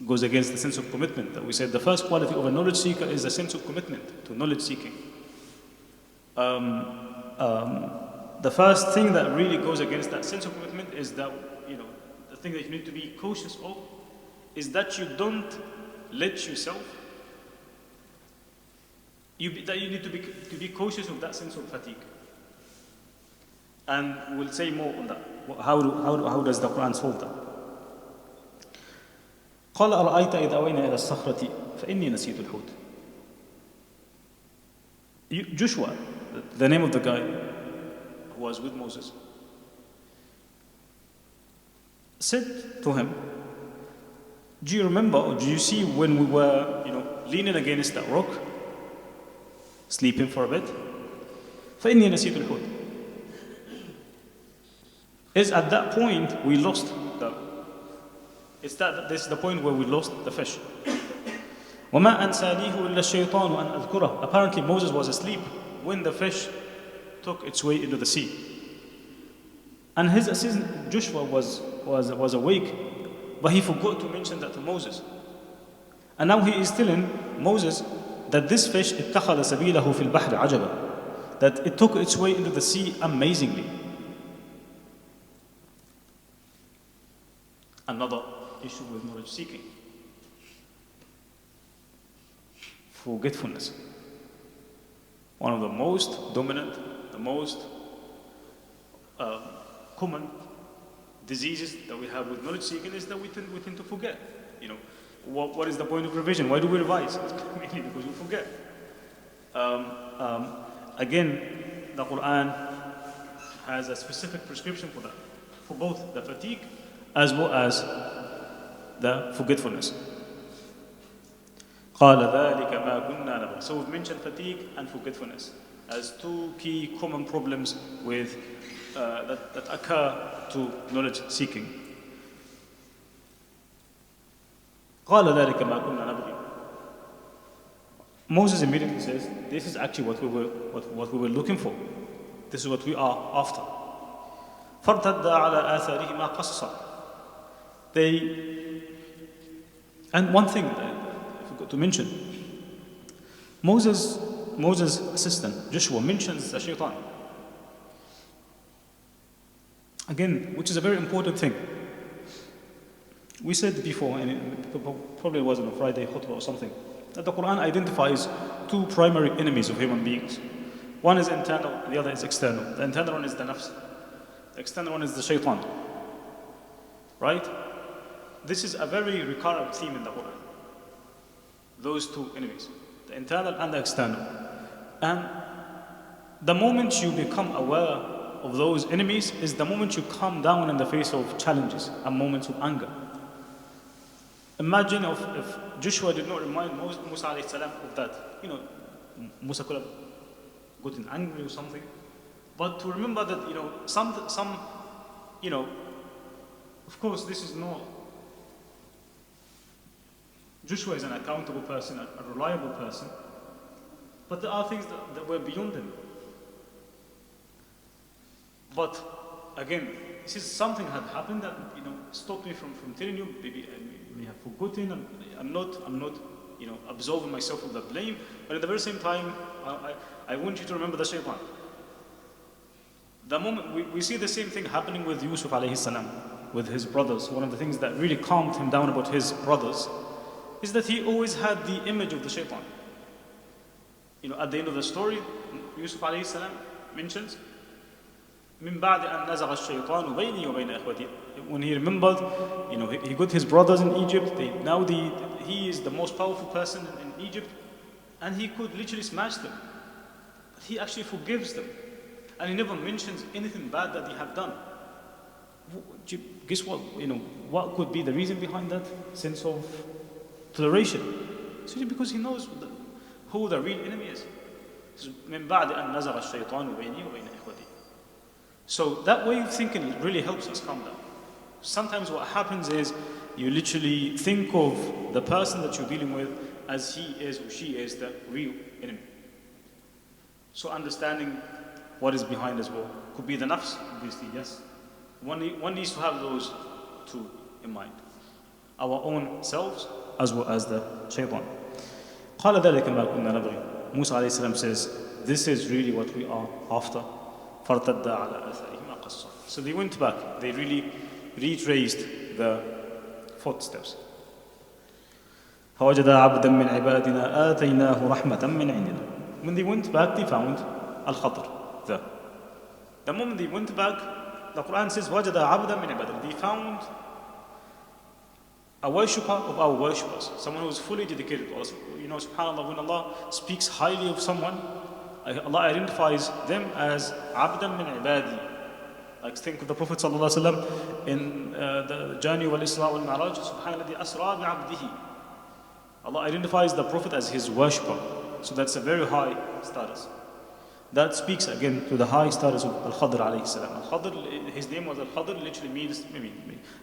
Goes against the sense of commitment that we said the first quality of a knowledge seeker is the sense of commitment to knowledge seeking. The first thing that really goes against that sense of commitment is that, the thing that you need to be cautious of is that you don't let yourself, that you need to be cautious of that sense of fatigue. And we'll say more on that. How does the Quran solve that? قال أرأيت إذ أوينا إلى الصخرة فإني نسيت الحوت. Joshua, the name of the guy who was with Moses, said to him, do you remember, or do you see when we were, leaning against that rock, sleeping for a bit? فإني نسيت الحوت. Is at that point we lost this is the point where we lost the fish. وما أنسانيه إلا الشيطان أن أذكره. Apparently Moses was asleep when the fish took its way into the sea. And his assistant Joshua was awake, but he forgot to mention that to Moses. And now he is telling Moses that this fish اتخذ سبيله في البحر عجبا, that it took its way into the sea amazingly. Another issue with knowledge seeking: forgetfulness. One of the most dominant, the most common diseases that we have with knowledge seeking is that we tend to forget. What is the point of revision? Why do we revise? Mainly because we forget. Again, the Quran has a specific prescription for that, for both the fatigue as well as the forgetfulness. قال ذلك ما كنا نبغي. So we've mentioned fatigue and forgetfulness as two key common problems with that occur to knowledge seeking. قال ذلك ما كنا نبغي. Moses immediately says, this is actually what we were looking for. This is what we are after. فارتد على آثارهما قصصا. And one thing that I forgot to mention, Moses Moses' assistant, Joshua, mentions the shaitan. Again, which is a very important thing. We said before, and it probably was on a Friday khutbah or something, that the Quran identifies two primary enemies of human beings. One is internal, and the other is external. The internal one is the nafs. The external one is the shaitan. Right? This is a very recurrent theme in the Quran. Those two enemies, the internal and the external. And the moment you become aware of those enemies is the moment you come down in the face of challenges and moments of anger. Imagine if Joshua did not remind Musa alayhi salam of that. Musa could have gotten angry or something. But to remember that, of course this is not, Joshua is an accountable person, a reliable person, but there are things that were beyond him. But again, this is something had happened that stopped me from telling you. Maybe I may have forgotten. I'm not absolving myself of the blame. But at the very same time, I want you to remember the shaitan. The moment we see the same thing happening with Yusuf alayhi salam, with his brothers. One of the things that really calmed him down about his brothers is that he always had the image of the shaitan. At the end of the story, Yusuf alayhi salam mentions, من بعد أن نزغ الشيطان بيني وبين إخوتي. When he remembered, he got his brothers in Egypt. He is the most powerful person in Egypt, and he could literally smash them. But he actually forgives them, and he never mentions anything bad that they have done. Guess what? What could be the reason behind that sense of toleration? Simply because he knows who the real enemy is. من بعد أن نزغ الشيطان بيني وبين إخوتي. So that way of thinking really helps us calm down. Sometimes what happens is you literally think of the person that you're dealing with as he is or she is the real enemy. So understanding what is behind as well. Could be the nafs, obviously, yes. One needs to have those two in mind. Our own selves as well as the shaitan. قال ذلك ما كنا نبغي. Musa alayhi salam says, this is really what we are after. فارتد على آثارهما قصا. So they went back. They really retraced the footsteps. فوجد عبدا من عبادنا آتيناه رحمة من عندنا. When they went back, they found Al-Khadr there. The moment they went back, the Quran says, وجد عبدا من عبادنا. They found a worshipper of our worshippers, someone who is fully dedicated to us. SubhanAllah, when Allah speaks highly of someone, Allah identifies them as abdan min ibadi. Like think of the Prophet ﷺ in the journey of Al-Isra wal-Mi'raj, Subhanalladhi asra bi'abdihi. Allah identifies the Prophet as his worshipper. So that's a very high status. That speaks again to the high status of Al-Khadr alayhi salam. Al-Khadr, his name was Al-Khadr, literally means, maybe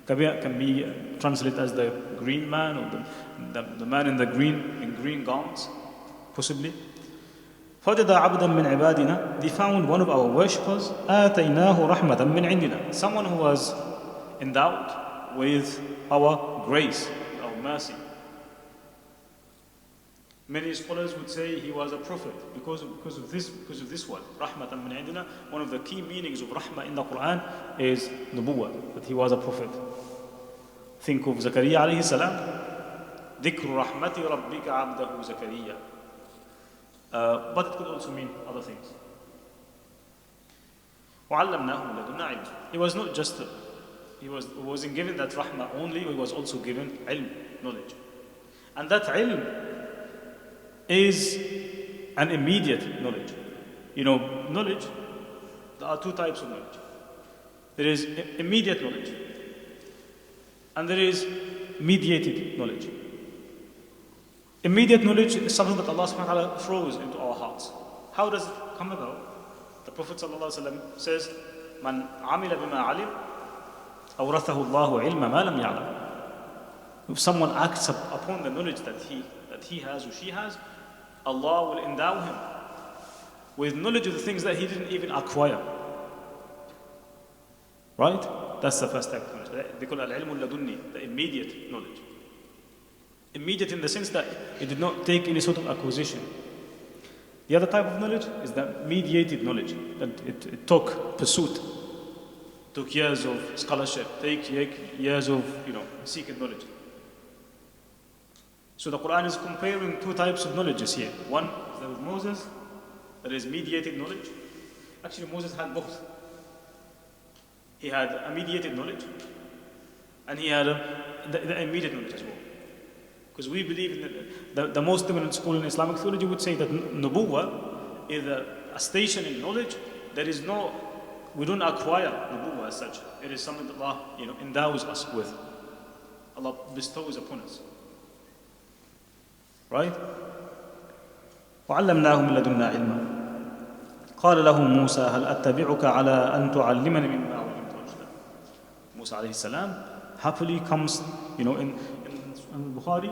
can be translated as the green man, or the man in green garments, possibly. فَوَجَدَ عَبْدًا مِّنْ عِبَادِنَا. They found one of our worshippers, آتَيْنَاهُ رَحْمَةً مِّنْ عِنْدِنَا. Someone who was endowed with our grace, our mercy. Many scholars would say he was a prophet because of this word, رَحْمَةً مِّنْ عِنْدِنَا. One of the key meanings of rahmah in the Quran is nubuwwah, that he was a prophet. Think of Zakaria alayhi salam. ذِكْرُ رَحْمَةِ رَبِّكَ عَبْدَهُ زَكَرِيَّا. But it could also mean other things. وَعَلَّمْنَاهُ مِن لَدُنَّا عِلْمًا. He was not just, he wasn't given that rahmah only, he was also given ilm, knowledge. And that ilm is an immediate knowledge. Knowledge, there are two types of knowledge. There is immediate knowledge, and there is mediated knowledge. Immediate knowledge is something that Allah subhanahu wa ta'ala throws into our hearts. How does it come about? The Prophet says, Man amila bima alim, awrathahu Allahu ilma ma lam ya'lam. If someone acts upon the knowledge that he has or she has, Allah will endow him with knowledge of the things that he didn't even acquire. Right? That's the first type of knowledge. They call it al-ilm al-ladunni, the immediate knowledge. Immediate in the sense that it did not take any sort of acquisition. The other type of knowledge is the mediated knowledge, that it took pursuit, took years of scholarship, take years of seeking knowledge. So the Quran is comparing two types of knowledges here. One is with Moses, that is mediated knowledge. Actually, Moses had both. He had a mediated knowledge, and he had the immediate knowledge as well. Because we believe in the most dominant school in Islamic theology would say that nubuwwah is a station in knowledge. We don't acquire nubuwwah as such. It is something that Allah endows us with. Allah bestows upon us. Right? وَعَلَّمْنَاهُ مِن لَدُنَّا عِلْمًا قَالَ لَهُ مُوسَى هَلْ أَتَّبِعُكَ عَلَىٰ أَن تُعَلِّمَنِ مِمَّا عُلِّمْتَ رُشْدًا. Musa alayhi salam happily comes, in Bukhari,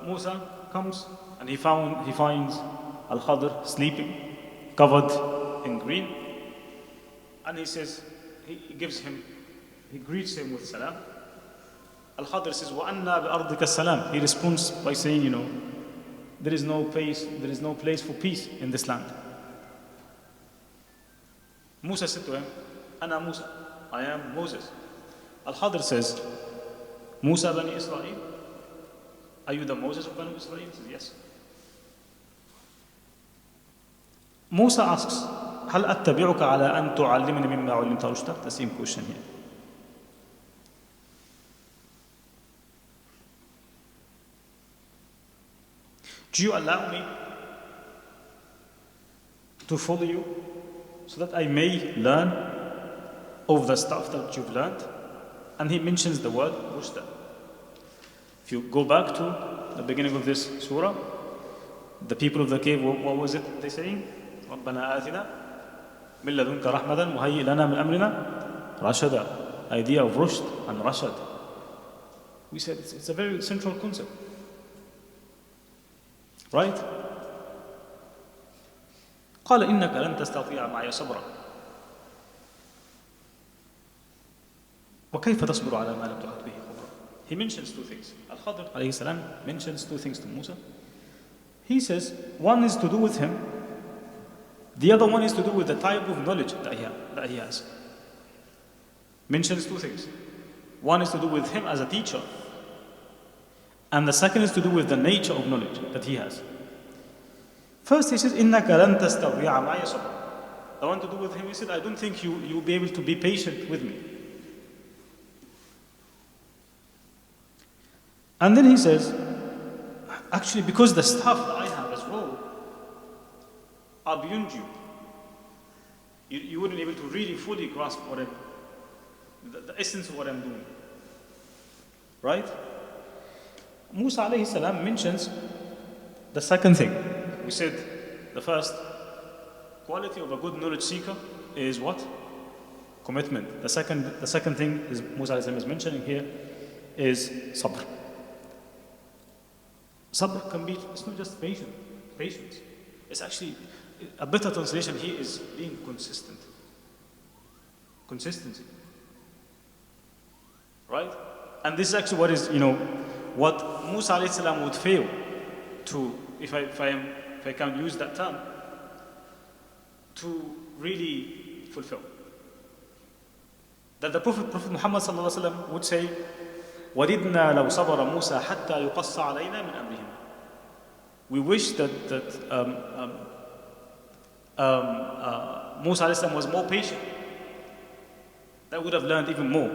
Musa comes and he finds Al-Khadr sleeping, covered in green, and he says, he greets him with salam. Al-Khadr says, وَأَنَّا بِأَرْضِكَ السَّلَامِ. He responds by saying, there is no place for peace in this land. Musa said to him, Ana Musa, I am Moses. Al-Khadr says, Musa Bani Israel, are you the Moses of Bani Israel? He says, yes. Musa asks, هل أتبعك على أن تعلمني مما علمت رشدا? The same question here. Do you allow me to follow you so that I may learn of the stuff that you've learned? And he mentions the word rushda. If you go back to the beginning of this surah, the people of the cave, what was it they saying? رَبَّنَا آتِنَا مِن لَدُنْكَ رَحْمَةً وَهَيِّئْ لَنَا مِنْ أَمْرِنَا رَشَدًا. Idea of rushd and rashad. We said it's a very central concept. Right? قال إنك لن تستطيع معي صبرا وكيف تصبر على ما لم تحط به خبرا. He mentions two things. Al-Khadr alayhi salam mentions two things to Musa. He says one is to do with him, the other one is to do with the type of knowledge that he has. Mentions two things. One is to do with him as a teacher, and the second is to do with the nature of knowledge that he has. First he says, إِنَّكَ لَن تَسْتَطِيعَ مَعِيَ صَبْرًا. The one to do with him, he said, I don't think you'll be able to be patient with me. And then he says, actually, because the stuff that I have as well are beyond you. You wouldn't be able to really fully grasp the essence of what I'm doing. Right? Musa alayhi salam mentions the second thing. We said the first quality of a good knowledge seeker is what? Commitment. The second thing is Musa alayhi salam is mentioning here is sabr. Sabr can be, it's not just patience. It's actually, a better translation here is being consistent. Consistency. Right? And this is actually what is, what Musa alayhi salam would fail to, if I can use that term, to really fulfill. That the Prophet Muhammad sallallahu alaihi wasallam would say, وَدِدْنَا لَوْ صَبَرَ مُوسَى حَتَّى يُقَصَّ عَلَيْنَا مِنْ أَمْرِهِمْ. We wish that Musa alayhi salam was more patient. That would have learned even more.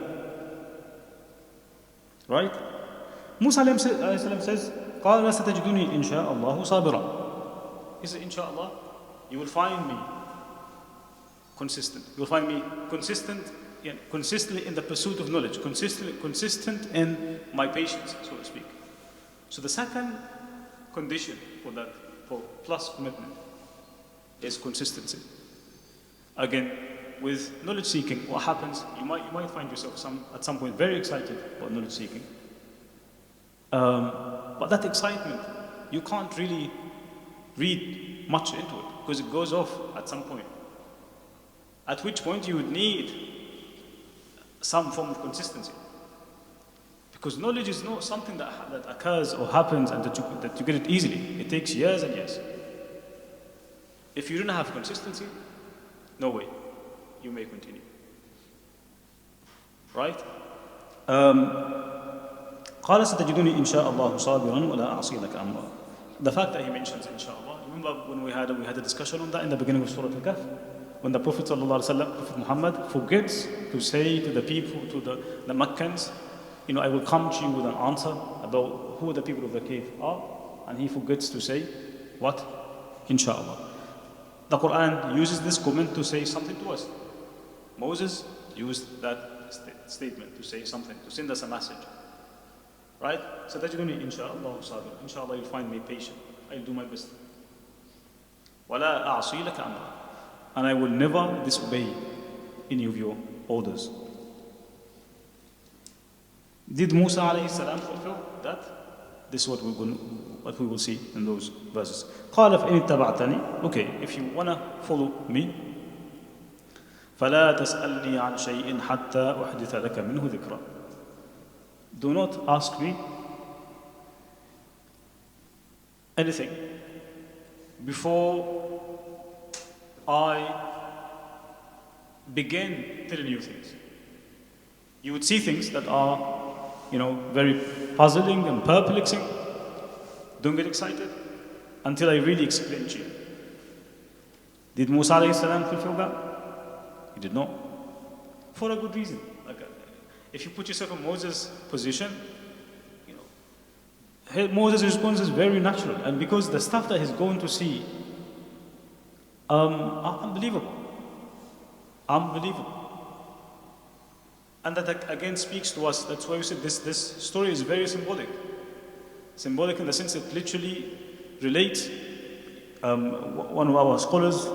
Right? Musa alayhi salam says, قَالَ سَتَجِدُنِي إِنْ شَاءَ اللَّهُ صَابِرًا. He said, inshallah, you will find me consistent. You will find me consistently in the pursuit of knowledge, consistent in my patience, so to speak. So the second condition for plus commitment is consistency. Again, with knowledge seeking, what happens? You might find yourself at some point very excited about knowledge seeking. But that excitement, you can't really read much into it because it goes off at some point. At which point you would need some form of consistency. Because knowledge is not something that occurs or happens and that you get it easily. It takes years and years. If you don't have consistency, no way, you may continue. Right? قال ستجدني إن شاء الله صابرا ولا أعصي لك أمرا. The fact that he mentions inshallah, remember when we had a discussion on that in the beginning of Surah Al-Kahf, when the Prophet ﷺ, Prophet Muhammad, forgets to say to the people, to the Meccans, I will come to you with an answer about who the people of the cave are, and he forgets to say, what? Inshallah. The Quran uses this comment to say something to us. Moses used that statement to say something, to send us a message. Right? So that you're going to, inshallah, sabir. Inshallah, you'll find me patient. I'll do my best. وَلَا أَعْصِي لَكَ أَمْرًا. And I will never disobey any of your orders. Did Musa alayhi salam fulfill that? This is what we will see in those verses. قال فإن اتبعتني. Okay, if you want to follow me, فلا تسألني عن شيء حتى أحدث لك منه ذكرًا. Do not ask me anything before I begin telling you things. You would see things that are, very puzzling and perplexing. Don't get excited until I really explain to you. Did Musa alayhi salam fulfill that? He did not. For a good reason. If you put yourself in Moses' position, Moses' response is very natural. And because the stuff that he's going to see are unbelievable. Unbelievable. And that again speaks to us. That's why we said this story is very symbolic. Symbolic in the sense it literally relates. One of our scholars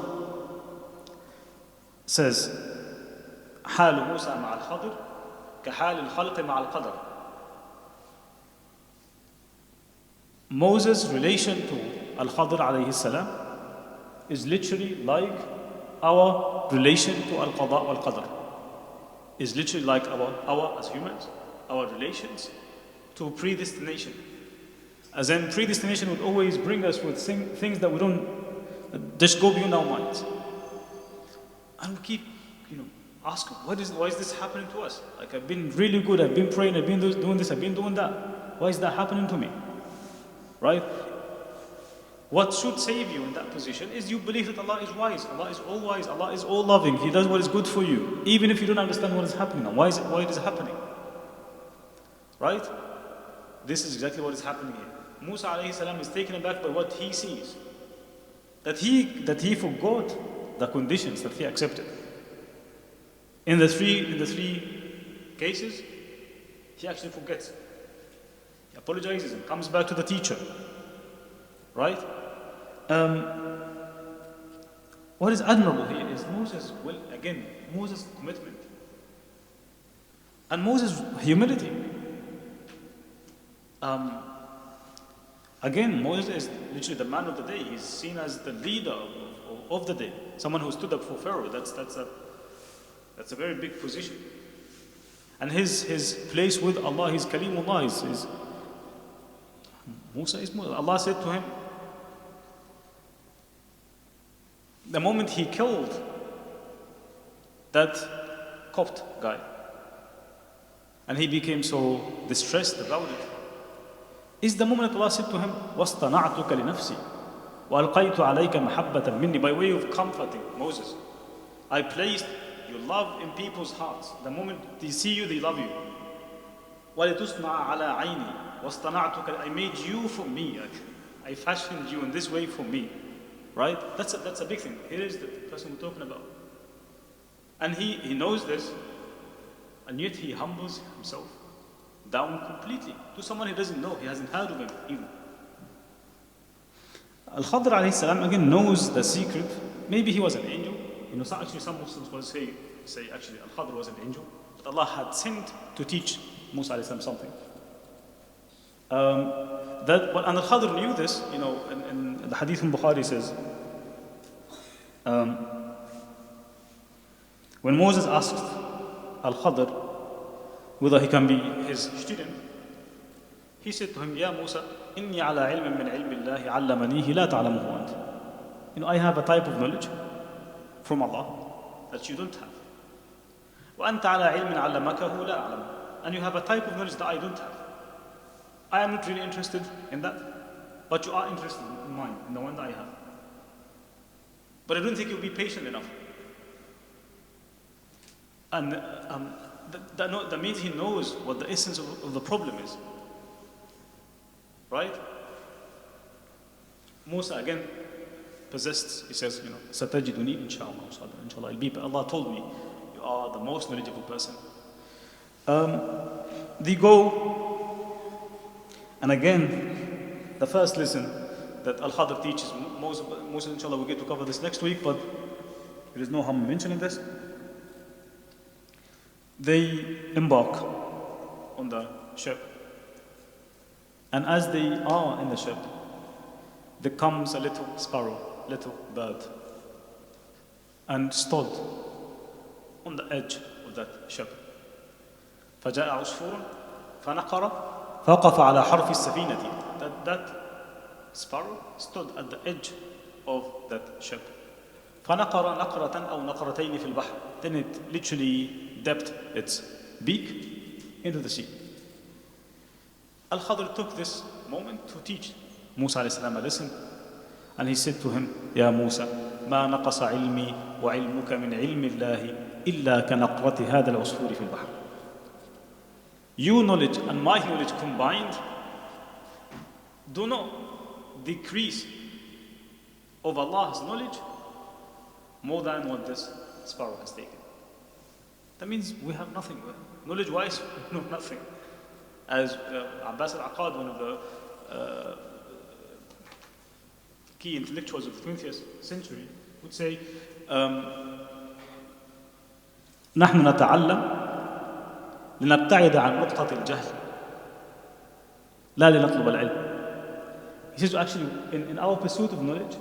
says, حال موسى مع الخضر كحال الخلق مع القدر. Moses' relation to Al-Khadr alayhi salam is literally like our relation to Al-Qada wal-Qadr. Is literally like our as humans, our relations to predestination. As in predestination would always bring us with things that we don't just go beyond our minds. And we keep, asking, why is this happening to us? Like I've been really good, I've been praying, I've been doing this, I've been doing that. Why is that happening to me? Right? What should save you in that position is you believe that Allah is wise, Allah is all wise, Allah is all loving, He does what is good for you, even if you don't understand what is happening now. Why it is happening? Right? This is exactly what is happening here. Musa alayhi salam is taken aback by what he sees. That he forgot the conditions that he accepted. In the three cases, he actually forgets. He apologizes and comes back to the teacher. Right? What is admirable here is Moses' commitment. And Moses' humility. Again, Moses is literally the man of the day. He's seen as the leader of the day. Someone who stood up for Pharaoh. That's a very big position. And his place with Allah, his Kalimullah, is Musa is Musa. Allah said to him, the moment he killed that Copt guy, and he became so distressed about it, is the moment Allah said to him, وَاصْطَنَعْتُكَ لِنَفْسِي وَأَلْقَيْتُ عَلَيْكَ مَحَبَّةً مِنِّي. By way of comforting Moses, I placed your love in people's hearts. The moment they see you, they love you. وَلِتُصْنَعَ عَلَىٰ عَيْنِي وَاصْطَنَعْتُكَ. I made you for me. I fashioned you in this way for me. Right? That's a big thing. Here is the person we're talking about. And he knows this, and yet he humbles himself down completely to someone he doesn't know. He hasn't heard of him even. Al-Khadr alayhi salam again knows the secret. Maybe he was an angel. Actually some Muslims will say actually Al-Khadr was an angel, but Allah had sent to teach Musa alayhi salam something. And Al-Khadr knew this. In the hadith in Bukhari says, when Moses asked Al-Khadr whether he can be his student, he said to him, Ya Musa, inni ala ilmin min ilmi Allahi allamanihi la ta'lamuhu ant. I have a type of knowledge from Allah that you don't have. وَأَنْتَ عَلَى عِلْمٍ عَلَّمَكَهُ لَا أَعْلَمُ. And you have a type of knowledge that I don't have. I am not really interested in that, but you are interested in mine, in the one that I have. But I don't think you'll be patient enough. And that means he knows what the essence of the problem is. Right? Musa again persists. He says, Satajiduni inshallah. Inshallah, Allah told me, you are the most knowledgeable person. They go, and again, the first lesson that Al-Khadr teaches, Musa inshallah we'll get to cover this next week, but there is no harm in mentioning this. They embark on the ship, and as they are in the ship, there comes a little sparrow, little bird, and stood on the edge of that ship. فجاء عصفور فنقر فوقف على حرف السفينة. That sparrow stood at the edge of that ship. فنقر نقرة أو نقرتين في البحر. Then it literally dipped its beak into the sea. Al-Khadr took this moment to teach Musa alayhi salam a lesson, and he said to him, يا موسى ما نقص علمي وعلمك من علم الله إلا كنقرة هذا العصفور في البحر. Your knowledge and my knowledge combined do not decrease of Allah's knowledge more than what this sparrow has taken. That means we have nothing. Knowledge-wise, we know nothing. As Abbas al-Aqad, one of the key intellectuals of the 20th century, would say, نحن نتعلم لنبتعد عن نقطة الجهل لا لنطلب العلم. He says actually in our pursuit of knowledge,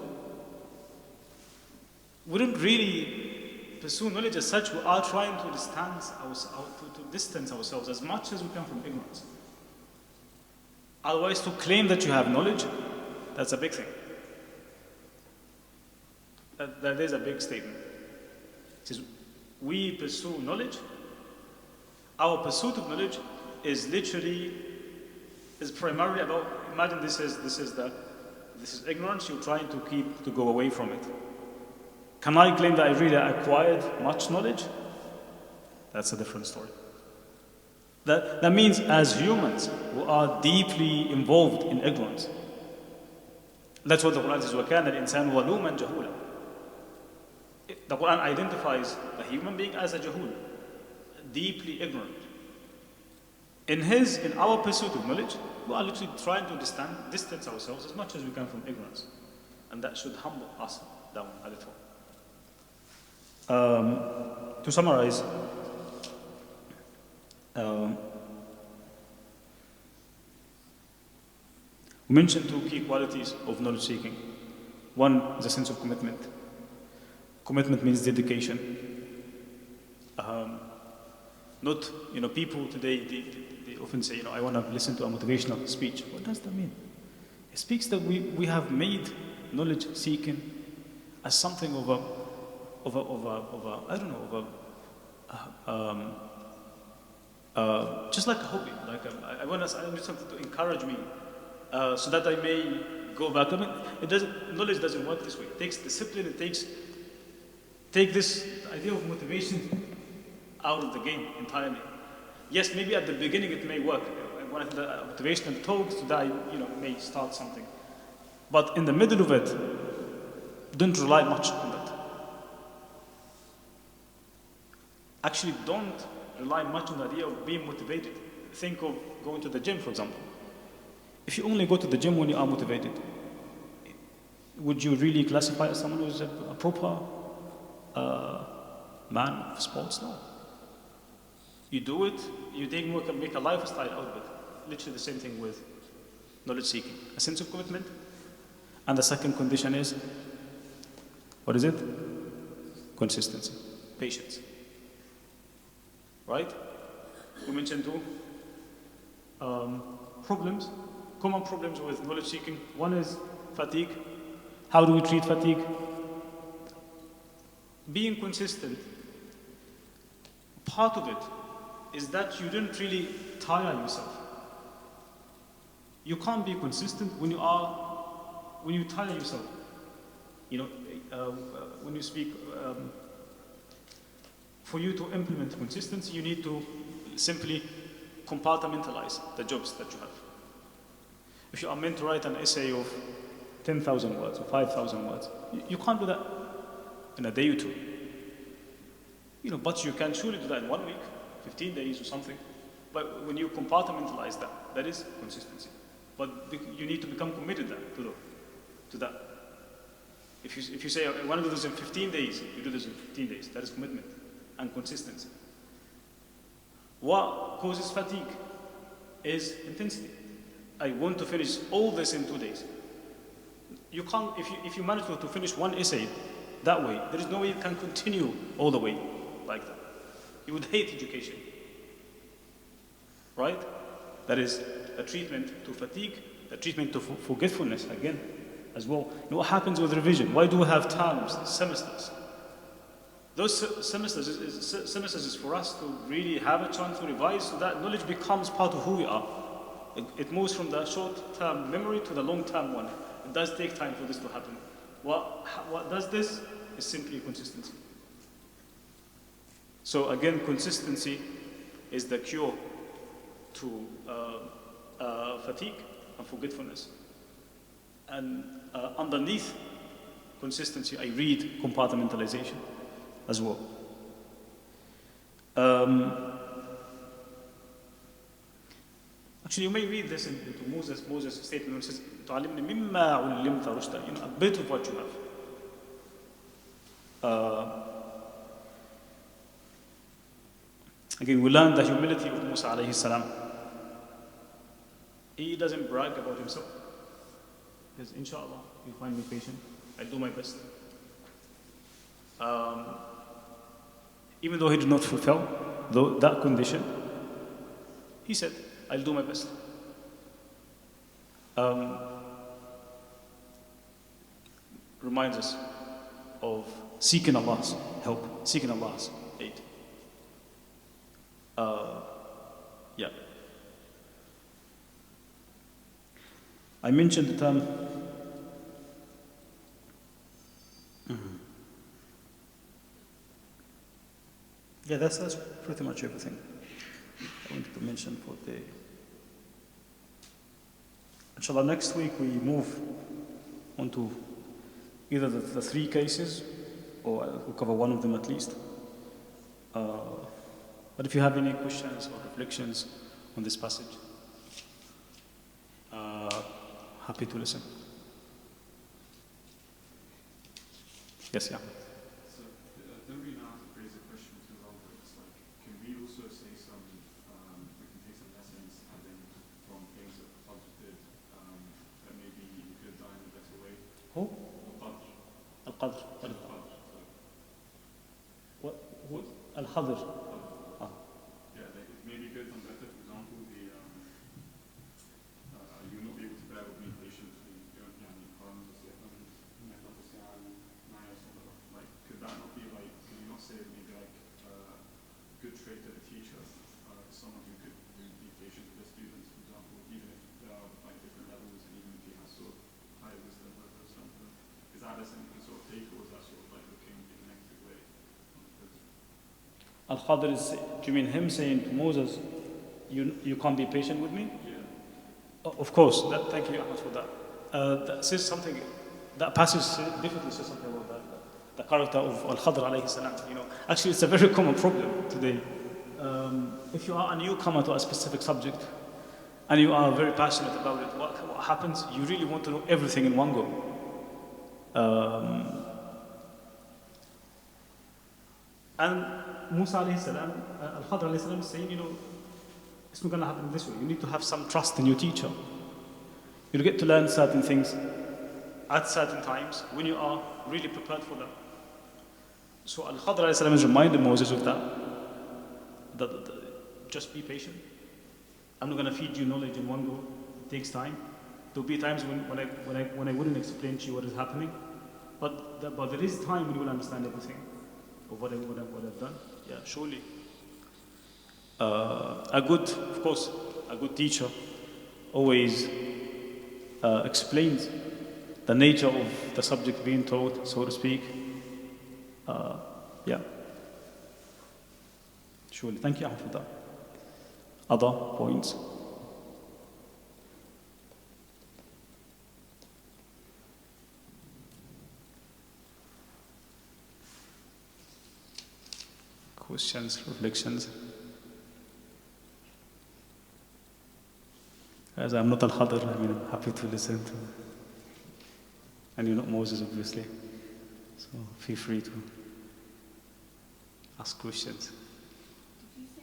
we don't really pursue knowledge as such. We are trying to distance ourselves as much as we can from ignorance. Otherwise, to claim that you have knowledge, that's a big thing. That is a big statement. It says, we pursue knowledge. Our pursuit of knowledge is primarily about, imagine this is ignorance, you're trying to go away from it. Can I claim that I really acquired much knowledge? That's a different story. That means as humans who are deeply involved in ignorance. That's what the Quran says, وَكَانَ الْإِنسَانُ وَلُومًا جَهُولًا. The Quran identifies the human being as a jahul, deeply ignorant. In our pursuit of knowledge, we are literally trying to distance ourselves as much as we can from ignorance. And that should humble us down a little. To summarize, we mentioned two key qualities of knowledge seeking. One is a sense of commitment. Commitment means dedication. Not, people today, they often say, I want to listen to a motivational speech. What does that mean? It speaks that we have made knowledge seeking as something of a just like a hobby. Like I need something to encourage me, so that I may go back. Knowledge doesn't work this way. It takes discipline. Take this idea of motivation out of the game entirely. Yes, maybe at the beginning it may work. One of the motivational talks so that may start something. But in the middle of it, don't rely much on that. Actually, don't rely much on the idea of being motivated. Think of going to the gym, for example. If you only go to the gym when you are motivated, would you really classify as someone who is a proper man of sports? No. You do it, you make a lifestyle out of it. Literally the same thing with knowledge seeking. A sense of commitment. And the second condition is, what is it? Consistency. Patience. Right? We mentioned two problems, common problems with knowledge seeking. One is fatigue. How do we treat fatigue? being consistent, part of it is that you didn't really tire yourself. You can't be consistent when you tire yourself. You know, when you speak, for you to implement consistency, you need to simply compartmentalize the jobs that you have. If you are meant to write an essay of 10,000 words or 5,000 words, you can't do that in a day or two. You know, but you can surely do that in 1 week, 15 days or something. But when you compartmentalize that, that is consistency. But you need to become committed to that. If you say, I want to do this in 15 days, you do this in 15 days. That is commitment and consistency. What causes fatigue is intensity. I want to finish all this in 2 days. You can't, if you manage to finish one essay that way, there is no way you can continue all the way like that. You would hate education. Right? That is a treatment to fatigue, a treatment to forgetfulness again as well. You know what happens with revision? Why do we have terms, semesters? Those semesters is for us to really have a chance to revise so that knowledge becomes part of who we are. It moves from the short-term memory to the long-term one. It does take time for this to happen. What does this is simply consistency. So again, consistency is the cure to fatigue and forgetfulness. And underneath consistency, I read compartmentalization as well. Actually, you may read this into Moses' statement when it says, "تعلمني مما علمت رشدا." You know, a bit of what you have. Again, we learn the humility of Musa alayhi salam. He doesn't brag about himself. He says, "Inshallah, you'll find me patient. I'll do my best." Even though he did not fulfill that condition, he said, "I'll do my best." Reminds us of seeking Allah's help, seeking Allah's aid. Yeah. I mentioned the term. Yeah, that's pretty much everything I wanted to mention for the. Inshallah, next week we move on to either the three cases, or we'll cover one of them at least. But if you have any questions or reflections on this passage, happy to listen. Yes, yeah. So, don't we now have to raise a question to Albert? Like, can we also say some, we can take some lessons from things that Al-Qadr did, that maybe we could have done in a better way? Who? Al-Qadr. Al-Qadr. Al-Qadr. What? Al-Khadr. Yeah, like, it may be good and better. For example, you will not be able to bear with me patiently. Like, could that not be like, can you not say maybe like a good trait of a teacher, someone who could be patient with their students, for example, even if there are like different levels, and even if he has sort of higher wisdom over some of them? Is that a lesson you can sort of take, or is that sort of like looking in a negative way? Al-Khadr is, do you mean him saying to Moses, you can't be patient with me? Yeah. Of course, thank you Ahmad for that. That says something, that passage definitely says something about that. The character of Al-Khadr alayhi salam. You know, actually it's a very common problem today. If you are a newcomer to a specific subject and you are very passionate about it, what happens? You really want to know everything in one go. And Musa alayhi salam, Al-Khadr alayhi salam is saying, you know, it's not going to happen this way. You need to have some trust in your teacher. You'll get to learn certain things at certain times when you are really prepared for them. So Al-Khadr alayhi salam is reminding Moses of that. Just be patient. I'm not going to feed you knowledge in one go. It takes time. There'll be times when I wouldn't explain to you what is happening. But there is time when you will understand everything. of what I've done. Yeah, surely. Of course, a good teacher always explains the nature of the subject being taught, so to speak. Yeah. Surely. Thank you, Ahmed, for that. Other points? Questions, reflections? As I'm not Al-Khadr, I'm happy to listen to. And you're not Moses, obviously. So feel free to ask questions. Did you say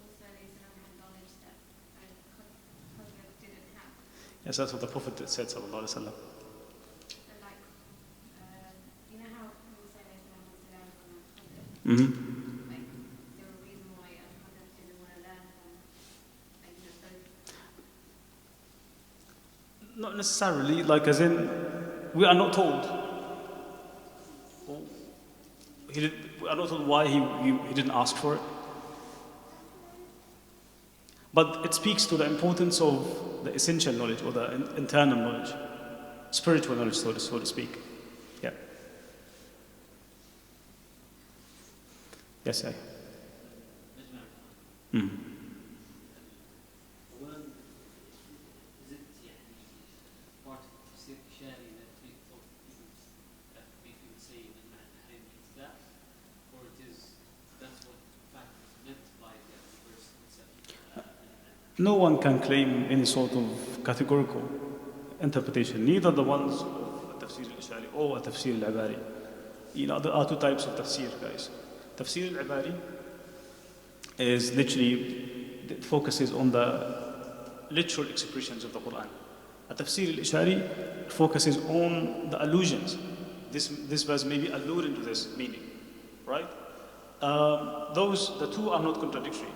Musa alayhi salam had knowledge that Khadr didn't have? Yes, that's what the Prophet said, sallallahu alaihi wasallam. And like, you know how Musa alayhi salam was to learn from Khadr? Like, there were reasons why Khadr didn't want to learn from, like, both. Not necessarily, like as in, we are not told. We are not told why he didn't ask for it. But it speaks to the importance of the essential knowledge or the internal knowledge, spiritual knowledge, so to speak. Yeah. Yes, I. No one can claim any sort of categorical interpretation, neither the ones of Tafsir al-Ishari or Tafsir al-Ibari. There are two types of tafsir, guys. Tafsir al-Ibari is literally, it focuses on the literal expressions of the Quran. A Tafsir al-Ishari focuses on the allusions. This verse may be alluding to this meaning, right? The two are not contradictory.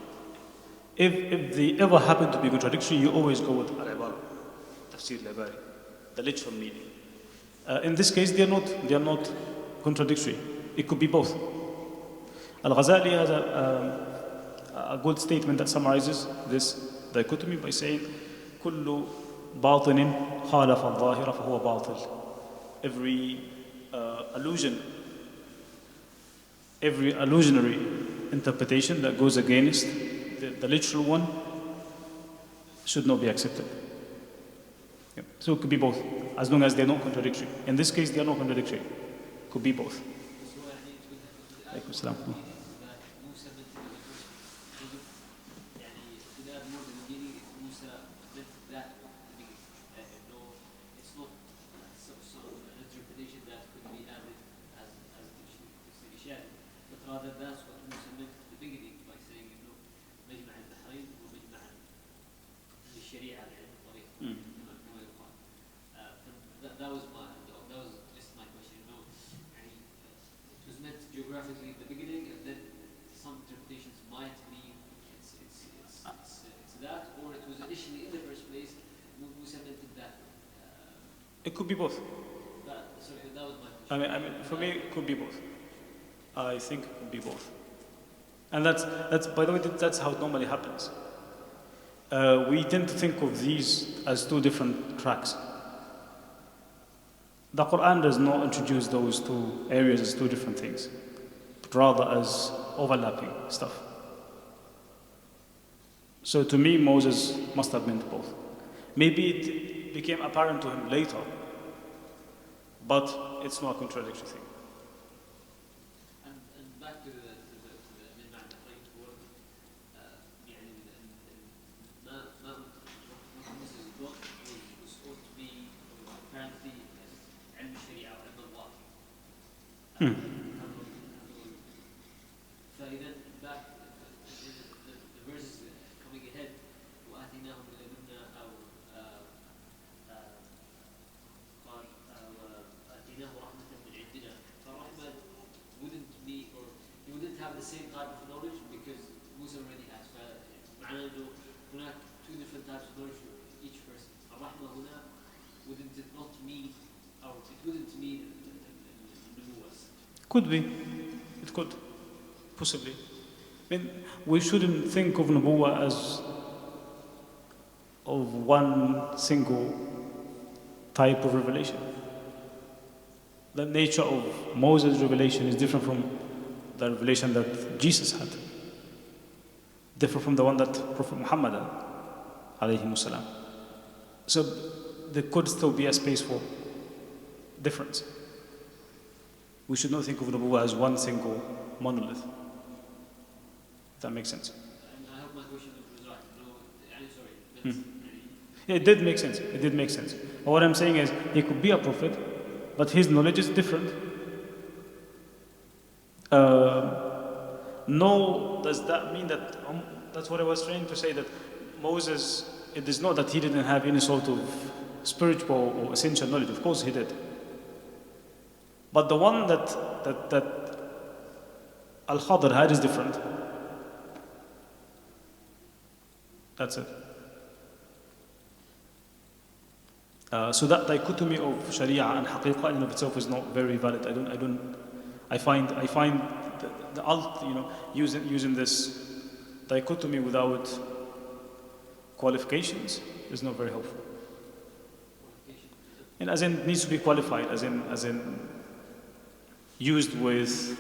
If they ever happen to be contradictory, you always go with al-Ibara, Tafsir al-Ibari, the literal meaning. In this case, they are not contradictory. It could be both. Al-Ghazali has a good statement that summarizes this dichotomy by saying, كل باطن خالف الظاهر فهو باطل. Every illusionary interpretation that goes against the literal one should not be accepted. Yep. So it could be both, as long as they're not contradictory. In this case, they are not contradictory. Could be both. Geographically at the beginning, and then some interpretations might mean it's that, or it was initially in the first place. Musa meant that. It could be both. That was my question. I mean, for me, it could be both. I think it could be both. And that's by the way, that's how it normally happens. We tend to think of these as two different tracks. The Quran does not introduce those two areas as two different things, but rather as overlapping stuff. So to me, Moses must have meant both. Maybe it became apparent to him later, but it's not a contradictory thing. And back to the Moses' book was ought to be apparently علم الشريعة وعلم الله. فإذا back the verses coming ahead وآتيناه من لدنا أو قال وآتيناه رحمة من عندنا. فالرحمة wouldn't be, or he wouldn't have the same type of knowledge because Musa already has. فمعناه إنه هناك two different types of knowledge for each person. الرحمة هنا wouldn't it not mean, or it wouldn't mean the nubuwwah. Could be. It could. Possibly. I mean, we shouldn't think of Nubuwwah as of one single type of revelation. The nature of Moses' revelation is different from the revelation that Jesus had, different from the one that Prophet Muhammad had, alayhi salam. So there could still be a space for difference. We should not think of Nubuwwah as one single monolith. If that makes sense. And I hope my question was right. No, I'm sorry. But Yeah, it did make sense. It did make sense. But what I'm saying is, he could be a prophet, but his knowledge is different. No, does that mean that, that's what I was trying to say, that Moses, it is not that he didn't have any sort of spiritual or essential knowledge. Of course he did. But the one that Al-Khadr had is different. That's it. So that dichotomy of Sharia and Haqiqah in and of itself is not very valid. I find the using this dichotomy without qualifications is not very helpful. And as in, it needs to be qualified, as in used with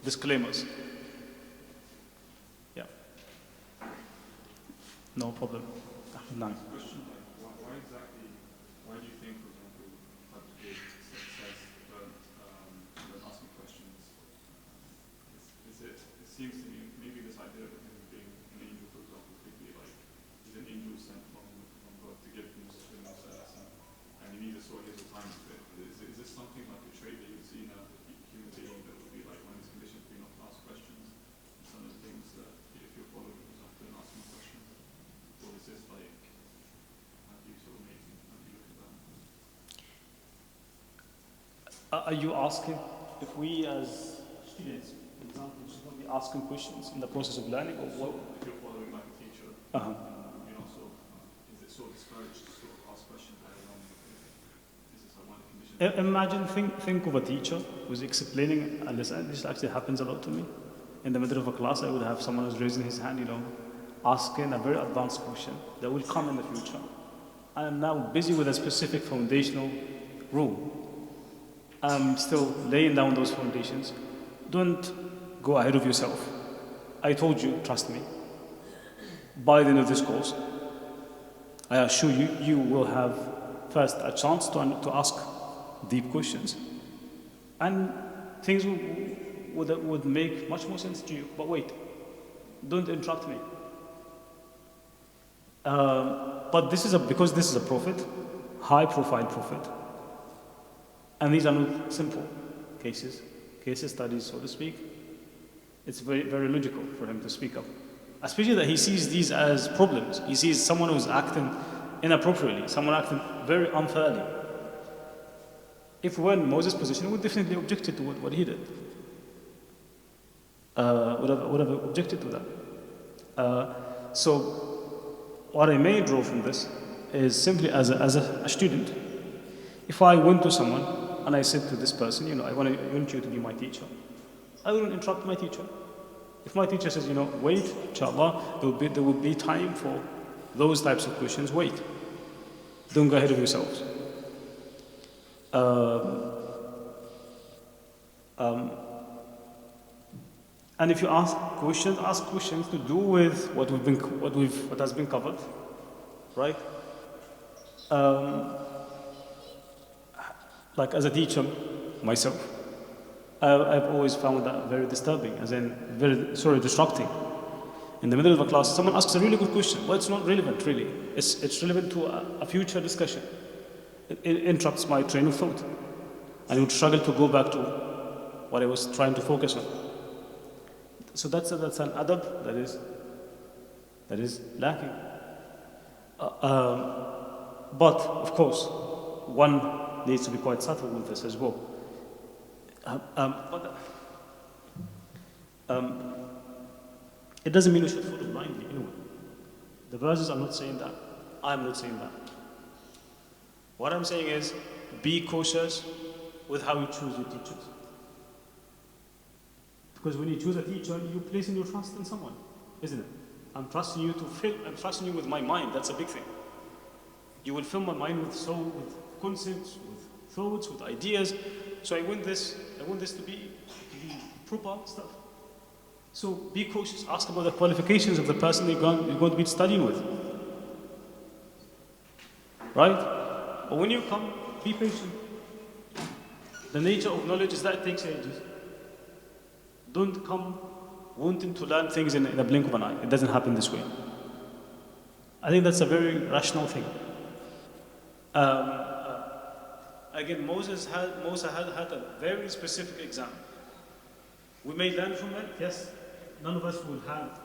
disclaimers. Yeah. No problem. None. Question like, why do you think, for example, that it says when asking questions, it seems to me, maybe this idea of him being an angel, for example, could be like, he's an angel sent from God to give him a lesson, and he neither saw his or time of it. Is this something like a trait that you see in a human being that would be like one of his conditions being not to ask questions? And some of the things that if you're following, for example, and asking questions, or is this like, how do you sort of make, how do you look at that? Are you asking if we as students, for example, should not be asking questions in the process of learning, or what? If you're following like a teacher, Uh-huh. you're not sort of, is it sort of discouraged to sort of ask questions later on? Is this like one of the conditions? Imagine, think of a teacher who's explaining a lesson. This actually happens a lot to me. In the middle of a class, I would have someone who's raising his hand, asking a very advanced question that will come in the future. I am now busy with a specific foundational rule. I'm still laying down those foundations. Don't go ahead of yourself. I told you, trust me. By the end of this course, I assure you, you will have first a chance to ask deep questions. And things would make much more sense to you. But wait, don't interrupt me. But because this is a prophet, high profile prophet, and these are not simple case studies, so to speak. It's very, very logical for him to speak up. Especially that he sees these as problems. He sees someone who's acting inappropriately, someone acting very unfairly. If we were in Moses' position, we would definitely objected to what he did. Would have objected to that. So what I may draw from this is simply as a student. If I went to someone and I said to this person, I want you to be my teacher, I wouldn't interrupt my teacher. If my teacher says, wait, inshallah, there will be time for those types of questions, wait. Don't go ahead of yourselves. And if you ask questions to do with what has been covered, right? Like as a teacher myself, I've always found that very disturbing, as in very distracting. In the middle of a class, someone asks a really good question. Well, it's not relevant, really. It's relevant to a future discussion. It interrupts my train of thought, and I would struggle to go back to what I was trying to focus on. So that's an adab that is lacking. But of course, one needs to be quite subtle with this as well. It doesn't mean we should follow blindly anyway. The verses are not saying that. I'm not saying that. What I'm saying is, be cautious with how you choose your teachers. Because when you choose a teacher, you're placing your trust in someone, isn't it? I'm trusting you with my mind. That's a big thing. You will fill my mind with concepts, with thoughts, with ideas. So I want this to be proper stuff. So be cautious. Ask about the qualifications of the person you're going to be studying with. Right? But when you come, be patient. The nature of knowledge is that it takes ages. Don't come wanting to learn things in a blink of an eye. It doesn't happen this way. I think that's a very rational thing. Again, Moses had a very specific exam. We may learn from it, yes. None of us will have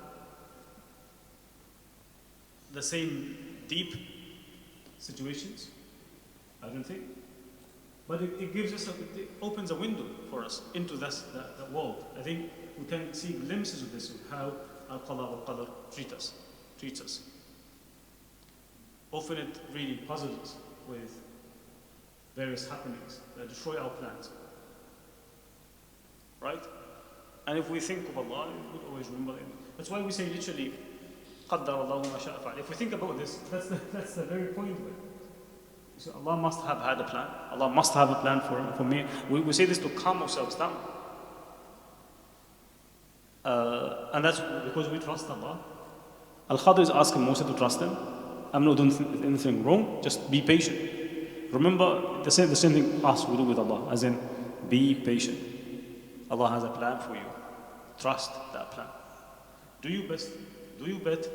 the same deep situations, I don't think. But it gives us, it opens a window for us into the world. I think we can see glimpses of this, of how Al-Qadar wal-Qadar treats us. Often it really puzzles us with various happenings that destroy our plans. Right? And if we think of Allah, we would always remember Him. That's why we say literally, قَدَّرَ اللَّهُ مَا شَاءَ فَعَلَ. If we think about this, that's the very point of it. So Allah must have had a plan. Allah must have a plan for me. We say this to calm ourselves down. And that's because we trust Allah. Al-Khadr is asking Moses to trust him. I'm not doing anything wrong, just be patient. Remember, the same thing us we do with Allah, as in, be patient. Allah has a plan for you. Trust that plan. Do your best, do your best,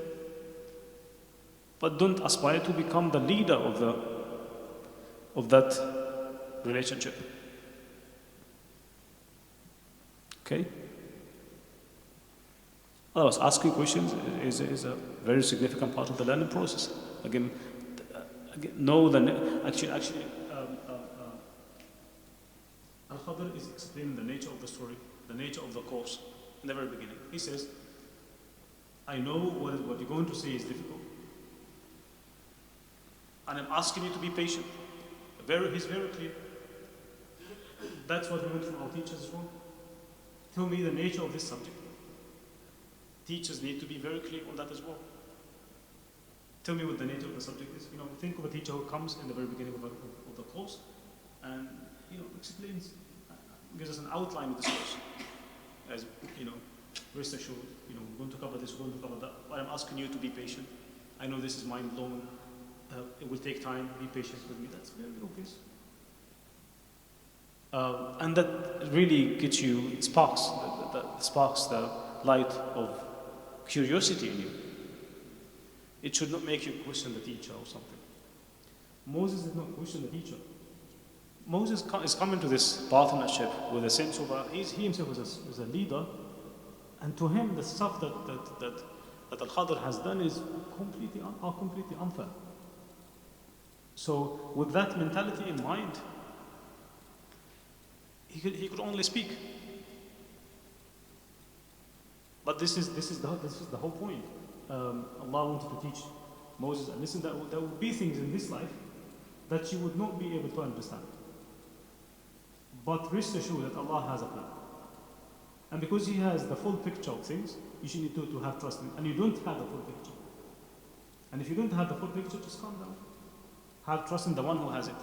but don't aspire to become the leader of that relationship. Okay? Otherwise, asking questions is a very significant part of the learning process. Again, know the actually. Al-Khadr is explaining the nature of the story, the nature of the course in the very beginning. He says, I know what you're going to say is difficult, and I'm asking you to be patient. He's very clear. That's what we want from our teachers as well. Tell me the nature of this subject. Teachers need to be very clear on that as well. Tell me what the nature of the subject is. Think of a teacher who comes in the very beginning of the course and explains, gives us an outline of this course. As rest assured, we're going to cover this, we're going to cover that. But I'm asking you to be patient. I know this is mind-blowing. It will take time. Be patient with me. That's very obvious. And that really gets you, sparks the light of curiosity in you. It should not make you question the teacher or something. Moses did not question the teacher. Moses is coming to this partnership with a sense of he himself was a leader, and to him the stuff that Al-Khadr has done is completely unfair. So with that mentality in mind, he could only speak. But this is the whole point. Allah wanted to teach Moses, and listen, there will be things in this life that you would not be able to understand. But rest assured that Allah has a plan. And because He has the full picture of things, you should need to have trust in Him. And you don't have the full picture. And if you don't have the full picture, just calm down. Have trust in the one who has it.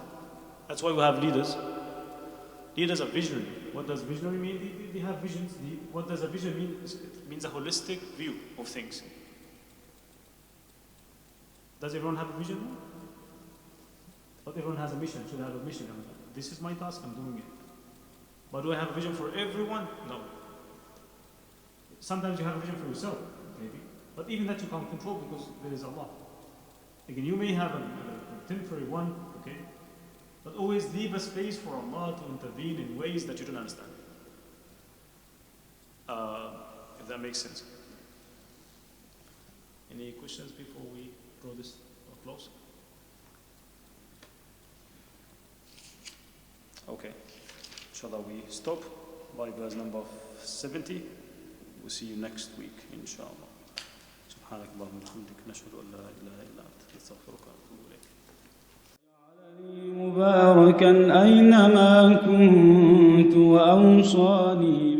That's why we have leaders. Leaders are visionary. What does visionary mean? They have visions. What does a vision mean? It means a holistic view of things. Does everyone have a vision? But everyone has a mission. Should have a mission. This is my task, I'm doing it. But do I have a vision for everyone? No. Sometimes you have a vision for yourself, maybe. But even that you can't control because there is Allah. Again, you may have a temporary one, okay? But always leave a space for Allah to intervene in ways that you don't understand. If that makes sense. Any questions before we draw this close? Okay. Inshallah, we stop by verse number 70. We'll see you next week, inshallah. سبحانك اللهم وبحمدك نشهد أن لا إله إلا أنت نستغفرك ونتوب إليك. مباركا أينما كنت وأوصاني